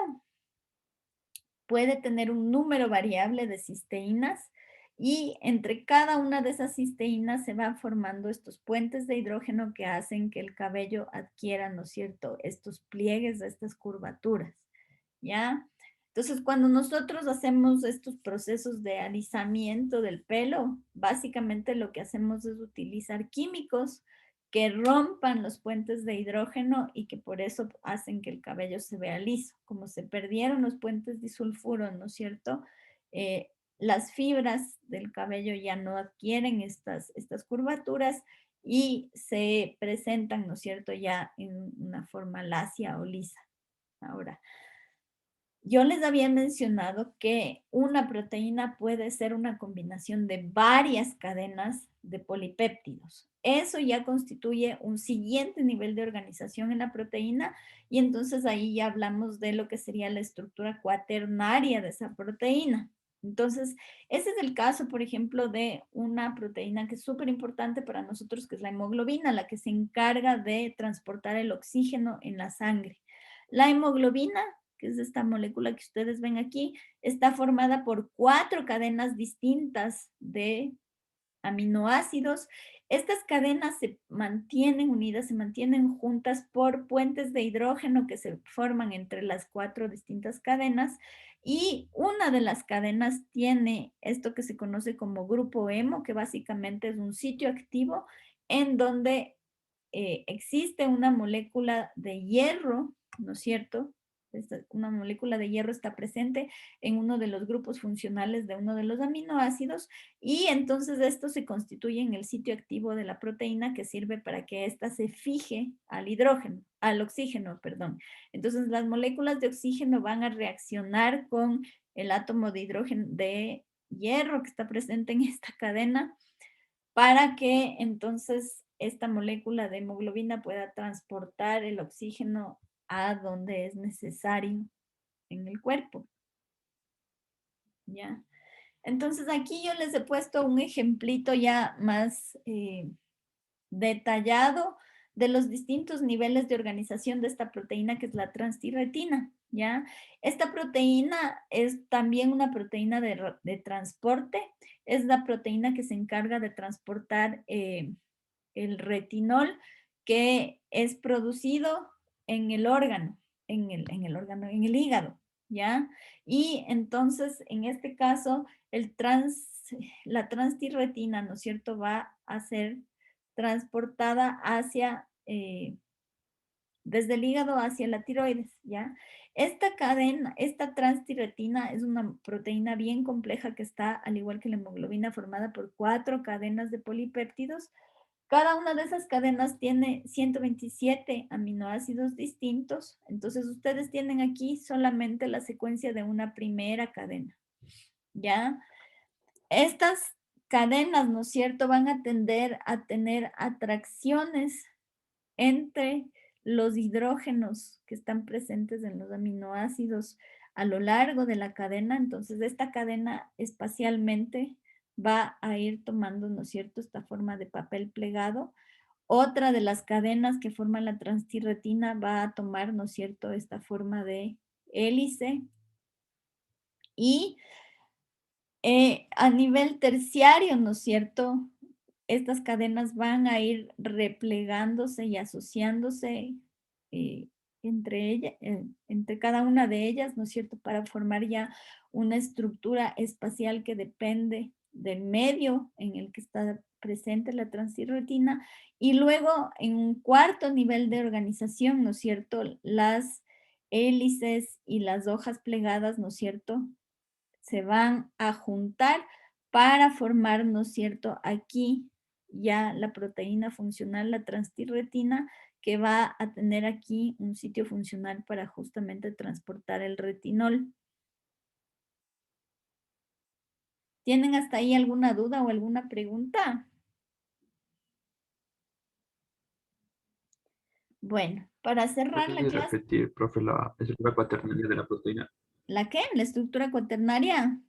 puede tener un número variable de cisteínas y entre cada una de esas cisteínas se van formando estos puentes de hidrógeno que hacen que el cabello adquiera, ¿no es cierto?, estos pliegues, estas curvaturas, ¿ya? Entonces, cuando nosotros hacemos estos procesos de alisamiento del pelo, básicamente lo que hacemos es utilizar químicos que rompan los puentes de hidrógeno y que por eso hacen que el cabello se vea liso. Como se perdieron los puentes disulfuro, ¿no es cierto? Las fibras del cabello ya no adquieren estas curvaturas y se presentan, ¿no es cierto?, ya en una forma lacia o lisa. Ahora, yo les había mencionado que una proteína puede ser una combinación de varias cadenas de polipéptidos. Eso ya constituye un siguiente nivel de organización en la proteína y entonces ahí ya hablamos de lo que sería la estructura cuaternaria de esa proteína. Entonces, ese es el caso, por ejemplo, de una proteína que es súper importante para nosotros, que es la hemoglobina, la que se encarga de transportar el oxígeno en la sangre. La hemoglobina, que es esta molécula que ustedes ven aquí, está formada por 4 cadenas distintas de aminoácidos. Estas cadenas se mantienen unidas, se mantienen juntas por puentes de hidrógeno que se forman entre las 4 distintas cadenas y una de las cadenas tiene esto que se conoce como grupo hemo, que básicamente es un sitio activo en donde existe una molécula de hierro, ¿no es cierto? Una molécula de hierro está presente en uno de los grupos funcionales de uno de los aminoácidos y entonces esto se constituye en el sitio activo de la proteína que sirve para que ésta se fije al hidrógeno, al oxígeno, perdón. Entonces las moléculas de oxígeno van a reaccionar con el átomo de hidrógeno de hierro que está presente en esta cadena para que entonces esta molécula de hemoglobina pueda transportar el oxígeno a donde es necesario en el cuerpo. ¿Ya? Entonces aquí yo les he puesto un ejemplito ya más detallado de los distintos niveles de organización de esta proteína que es la transtirretina, ¿ya? Esta proteína es también una proteína de transporte, es la proteína que se encarga de transportar el retinol que es producido en el órgano, en el hígado, ¿ya? Y entonces, en este caso, la transtirretina, ¿no es cierto?, va a ser transportada hacia, desde el hígado hacia la tiroides, ¿ya? Esta cadena, esta transtirretina es una proteína bien compleja que está, al igual que la hemoglobina, formada por 4 cadenas de polipéptidos. Cada una de esas cadenas tiene 127 aminoácidos distintos. Entonces, ustedes tienen aquí solamente la secuencia de una primera cadena, ¿ya? Estas cadenas, ¿no es cierto?, van a tender a tener atracciones entre los hidrógenos que están presentes en los aminoácidos a lo largo de la cadena. Entonces, esta cadena espacialmente va a ir tomando, ¿no es cierto?, esta forma de papel plegado. Otra de las cadenas que forman la transtirretina va a tomar, ¿no es cierto?, esta forma de hélice. Y a nivel terciario, ¿no es cierto?, estas cadenas van a ir replegándose y asociándose entre cada una de ellas, ¿no es cierto?, para formar ya una estructura espacial que depende del medio en el que está presente la transtirretina. Y luego, en un cuarto nivel de organización, ¿no es cierto?, las hélices y las hojas plegadas, ¿no es cierto?, se van a juntar para formar, ¿no es cierto?, aquí ya la proteína funcional, la transtirretina, que va a tener aquí un sitio funcional para justamente transportar el retinol. ¿Tienen hasta ahí alguna duda o alguna pregunta? Bueno, para cerrar la ¿Puede clase, repetir, profe, la estructura cuaternaria de la proteína? ¿la qué? ¿La estructura cuaternaria?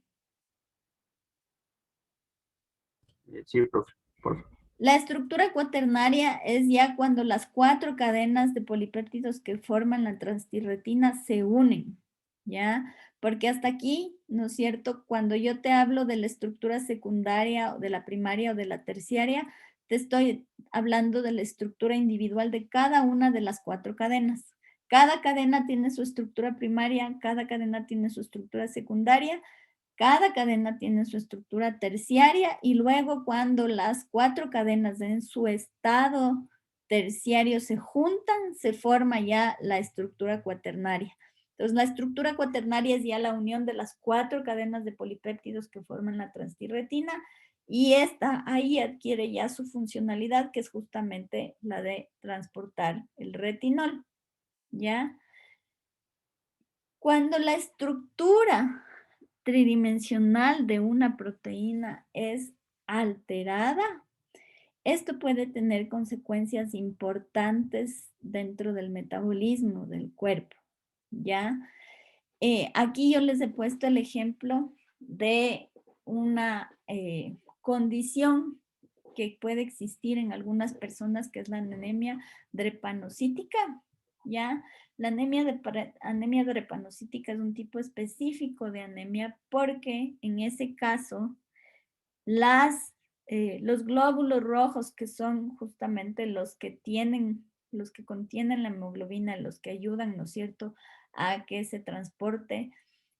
Sí, profe, por favor. La estructura cuaternaria es ya cuando las 4 cadenas de polipéptidos que forman la transtirretina se unen, ¿ya? Porque hasta aquí, ¿no es cierto?, cuando yo te hablo de la estructura secundaria o de la primaria o de la terciaria, te estoy hablando de la estructura individual de cada una de las 4 cadenas. Cada cadena tiene su estructura primaria, cada cadena tiene su estructura secundaria. Cada cadena tiene su estructura terciaria y luego cuando las 4 cadenas en su estado terciario se juntan, se forma ya la estructura cuaternaria. Entonces, la estructura cuaternaria es ya la unión de las 4 cadenas de polipéptidos que forman la transtirretina y esta ahí adquiere ya su funcionalidad, que es justamente la de transportar el retinol, ¿ya? Cuando la estructura tridimensional de una proteína es alterada, esto puede tener consecuencias importantes dentro del metabolismo del cuerpo, ¿ya? Aquí yo les he puesto el ejemplo de una condición que puede existir en algunas personas, que es la anemia drepanocítica, ¿ya? La anemia drepanocítica es un tipo específico de anemia porque en ese caso los glóbulos rojos, que son justamente los que contienen la hemoglobina, los que ayudan, ¿no es cierto?, a que se transporte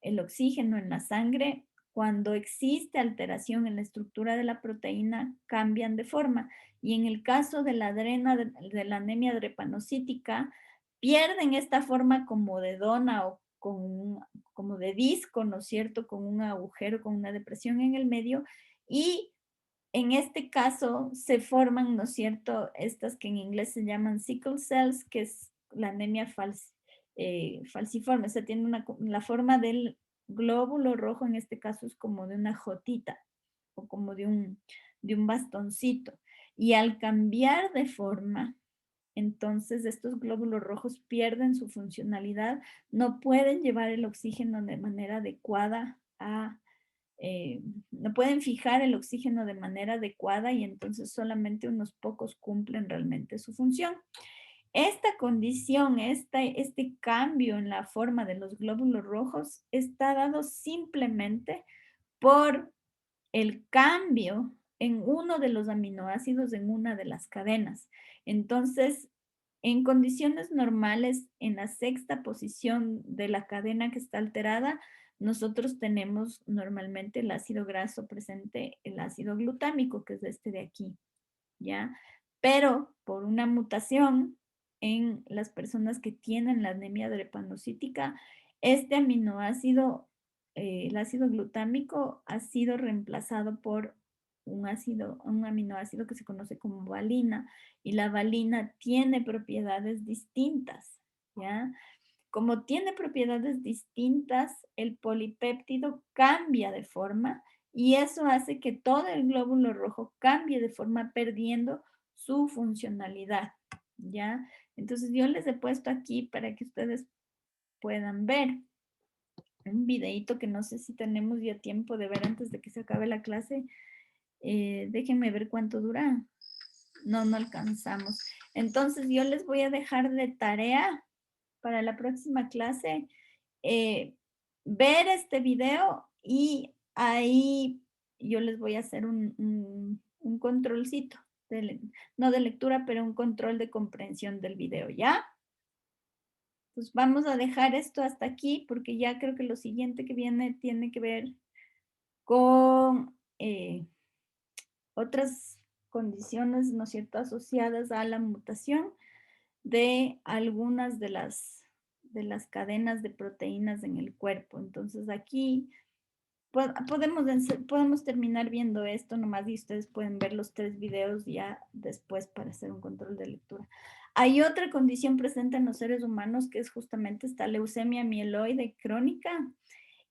el oxígeno en la sangre, cuando existe alteración en la estructura de la proteína, cambian de forma. Y en el caso de la anemia drepanocítica, pierden esta forma como de dona o como de disco, ¿no es cierto?, con un agujero, con una depresión en el medio, y en este caso se forman, ¿no es cierto?, estas que en inglés se llaman sickle cells, que es la anemia falciforme, o sea, tiene la forma del glóbulo rojo, en este caso es como de una jotita o como de un bastoncito. Y al cambiar de forma, entonces estos glóbulos rojos pierden su funcionalidad, no pueden llevar el oxígeno de manera adecuada no pueden fijar el oxígeno de manera adecuada y entonces solamente unos pocos cumplen realmente su función. Esta condición, este cambio en la forma de los glóbulos rojos está dado simplemente por el cambio en uno de los aminoácidos en una de las cadenas. Entonces, en condiciones normales, en la sexta posición de la cadena que está alterada, nosotros tenemos normalmente el ácido graso presente, el ácido glutámico, que es este de aquí, ¿ya? Pero por una mutación en las personas que tienen la anemia drepanocítica, este aminoácido, el ácido glutámico, ha sido reemplazado por un aminoácido que se conoce como valina, y la valina tiene propiedades distintas, ¿ya? Como tiene propiedades distintas, el polipéptido cambia de forma y eso hace que todo el glóbulo rojo cambie de forma perdiendo su funcionalidad, ¿ya? Entonces yo les he puesto aquí para que ustedes puedan ver un videito que no sé si tenemos ya tiempo de ver antes de que se acabe la clase. Déjenme ver cuánto dura. No alcanzamos. Entonces yo les voy a dejar de tarea para la próxima clase ver este video y ahí yo les voy a hacer un controlcito, no de lectura, pero un control de comprensión del video, ¿ya? Pues vamos a dejar esto hasta aquí porque ya creo que lo siguiente que viene tiene que ver con otras condiciones, ¿no es cierto?, asociadas a la mutación de algunas de las cadenas de proteínas en el cuerpo. Entonces aquí podemos terminar viendo esto nomás y ustedes pueden ver los 3 videos ya después para hacer un control de lectura. Hay otra condición presente en los seres humanos que es justamente esta leucemia mieloide crónica.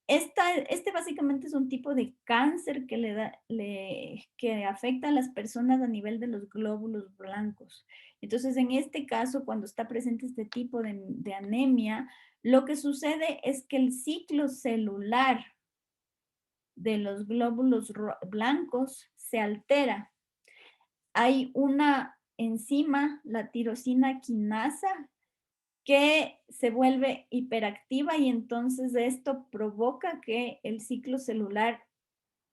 Este básicamente es un tipo de cáncer que afecta a las personas a nivel de los glóbulos blancos. Entonces, en este caso, cuando está presente este tipo de anemia, lo que sucede es que el ciclo celular de los glóbulos blancos se altera. Hay una enzima, la tirosina quinasa, que se vuelve hiperactiva y entonces esto provoca que el ciclo celular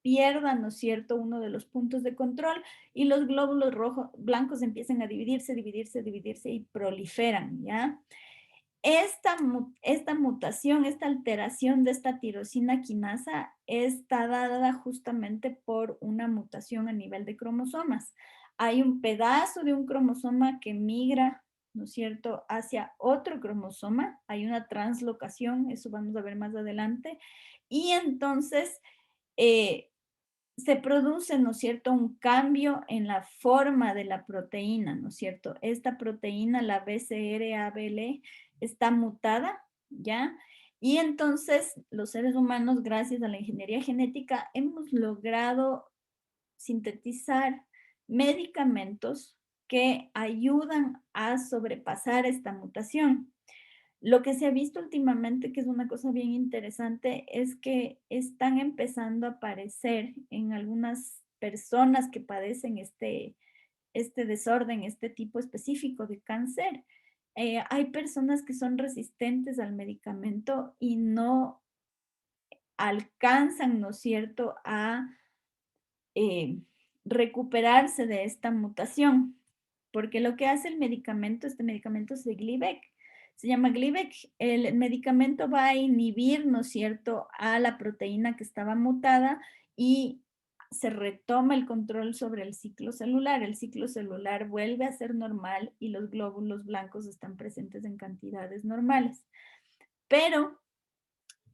pierda, ¿no es cierto?, uno de los puntos de control y los glóbulos blancos empiezan a dividirse y proliferan, ¿ya? Esta mutación, esta alteración de esta tirosina quinasa está dada justamente por una mutación a nivel de cromosomas. Hay un pedazo de un cromosoma que migra, ¿no es cierto?, hacia otro cromosoma. Hay una translocación, eso vamos a ver más adelante. Y entonces se produce, ¿no es cierto?, un cambio en la forma de la proteína, ¿no es cierto? Esta proteína, la BCR-ABL, está mutada, ¿ya? Y entonces los seres humanos, gracias a la ingeniería genética, hemos logrado sintetizar medicamentos que ayudan a sobrepasar esta mutación. Lo que se ha visto últimamente, que es una cosa bien interesante, es que están empezando a aparecer en algunas personas que padecen este desorden, este tipo específico de cáncer. Hay personas que son resistentes al medicamento y no alcanzan, ¿no es cierto?, a recuperarse de esta mutación. Porque lo que hace el medicamento, este medicamento es de Gleevec, se llama Gleevec, el medicamento va a inhibir, ¿no es cierto?, a la proteína que estaba mutada y se retoma el control sobre el ciclo celular vuelve a ser normal y los glóbulos blancos están presentes en cantidades normales. Pero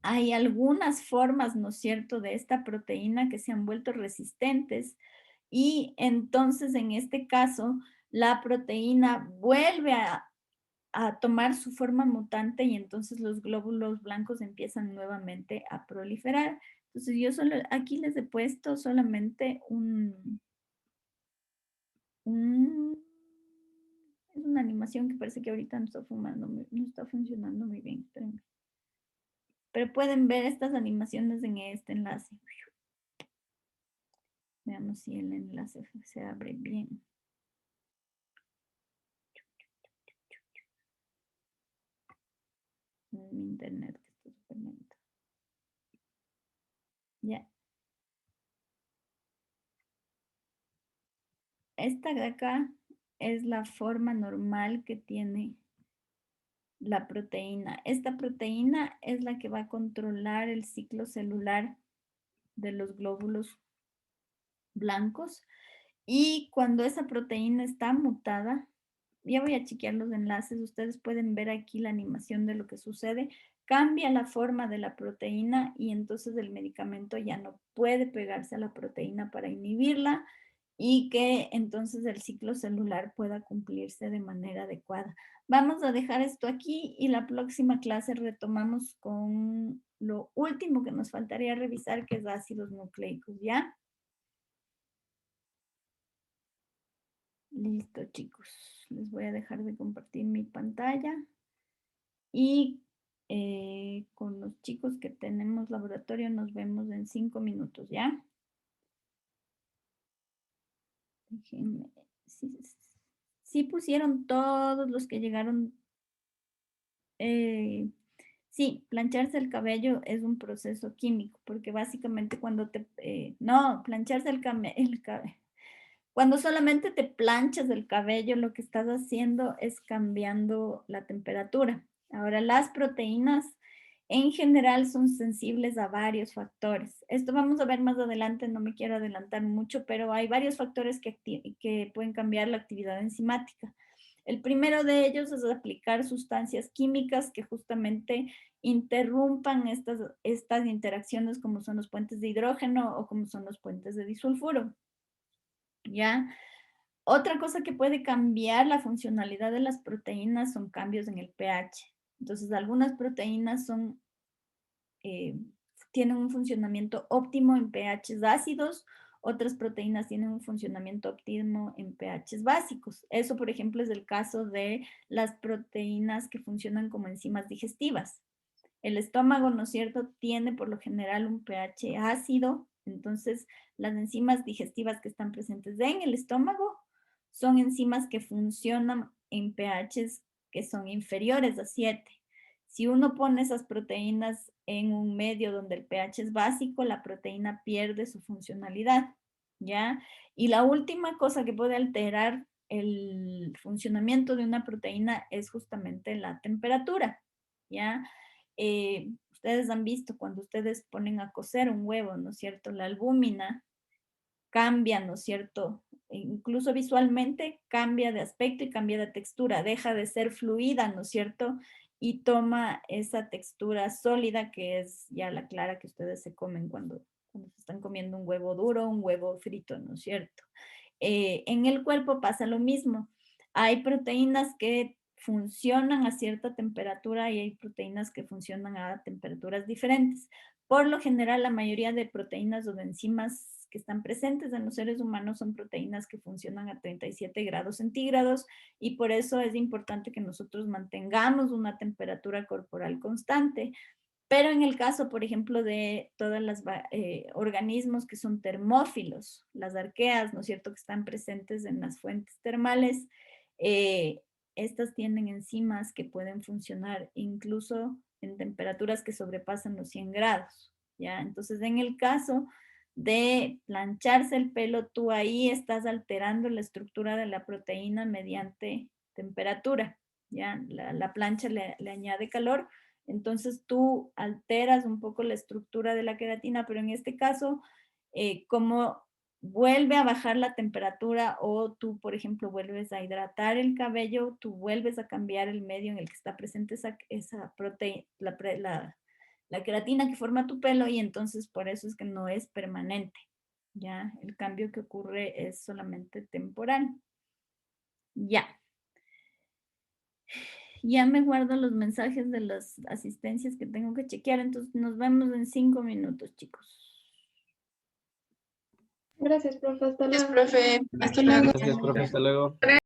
hay algunas formas, ¿no es cierto?, de esta proteína que se han vuelto resistentes y entonces en este caso la proteína vuelve a tomar su forma mutante y entonces los glóbulos blancos empiezan nuevamente a proliferar. Entonces yo aquí les he puesto solamente es una animación que parece que ahorita no está funcionando muy bien. Espérenme. Pero pueden ver estas animaciones en este enlace. Veamos si el enlace se abre bien. Mi internet que está súper lento. Ya. Esta de acá es la forma normal que tiene la proteína. Esta proteína es la que va a controlar el ciclo celular de los glóbulos blancos. Y cuando esa proteína está mutada, ya voy a chequear los enlaces, ustedes pueden ver aquí la animación de lo que sucede, cambia la forma de la proteína y entonces el medicamento ya no puede pegarse a la proteína para inhibirla y que entonces el ciclo celular pueda cumplirse de manera adecuada. Vamos a dejar esto aquí y la próxima clase retomamos con lo último que nos faltaría revisar, que es ácidos nucleicos, ¿ya? Listo, chicos. Les voy a dejar de compartir mi pantalla. Y con los chicos que tenemos laboratorio nos vemos en 5 minutos, ¿ya? Déjenme. Sí pusieron todos los que llegaron. Sí, plancharse el cabello es un proceso químico, porque básicamente cuando te... no, plancharse el cabello. Cuando solamente te planchas el cabello, lo que estás haciendo es cambiando la temperatura. Ahora, las proteínas en general son sensibles a varios factores. Esto vamos a ver más adelante, no me quiero adelantar mucho, pero hay varios factores que pueden cambiar la actividad enzimática. El primero de ellos es aplicar sustancias químicas que justamente interrumpan estas interacciones como son los puentes de hidrógeno o como son los puentes de disulfuro. ¿Ya? Otra cosa que puede cambiar la funcionalidad de las proteínas son cambios en el pH. Entonces, algunas proteínas tienen un funcionamiento óptimo en pHs ácidos, otras proteínas tienen un funcionamiento óptimo en pHs básicos. Eso, por ejemplo, es el caso de las proteínas que funcionan como enzimas digestivas. El estómago, ¿no es cierto?, tiene por lo general un pH ácido, entonces las enzimas digestivas que están presentes en el estómago son enzimas que funcionan en pHs que son inferiores a 7. Si uno pone esas proteínas en un medio donde el pH es básico, la proteína pierde su funcionalidad, ¿ya? Y la última cosa que puede alterar el funcionamiento de una proteína es justamente la temperatura, ¿ya? Ustedes han visto cuando ustedes ponen a cocer un huevo, ¿no es cierto? La albúmina cambia, ¿no es cierto? Incluso visualmente cambia de aspecto y cambia de textura, deja de ser fluida, ¿no es cierto? Y toma esa textura sólida que es ya la clara que ustedes se comen cuando se están comiendo un huevo duro, un huevo frito, ¿no es cierto? En el cuerpo pasa lo mismo. Hay proteínas que funcionan a cierta temperatura y hay proteínas que funcionan a temperaturas diferentes. Por lo general, la mayoría de proteínas o de enzimas que están presentes en los seres humanos son proteínas que funcionan a 37 grados centígrados y por eso es importante que nosotros mantengamos una temperatura corporal constante. Pero en el caso, por ejemplo, de todos los organismos que son termófilos, las arqueas, ¿no es cierto?, que están presentes en las fuentes termales, estas tienen enzimas que pueden funcionar incluso en temperaturas que sobrepasan los 100 grados, ¿ya? Entonces, en el caso de plancharse el pelo, tú ahí estás alterando la estructura de la proteína mediante temperatura, ¿ya? La plancha le añade calor, entonces tú alteras un poco la estructura de la queratina, pero en este caso, como vuelve a bajar la temperatura o tú, por ejemplo, vuelves a hidratar el cabello, tú vuelves a cambiar el medio en el que está presente esa proteína, la queratina que forma tu pelo y entonces por eso es que no es permanente, ¿ya? El cambio que ocurre es solamente temporal. Ya. Ya me guardo los mensajes de las asistencias que tengo que chequear, entonces nos vemos en 5 minutos, chicos. Gracias, profe. Hasta Gracias, luego. profe. Hasta luego. Gracias, profe. Hasta luego.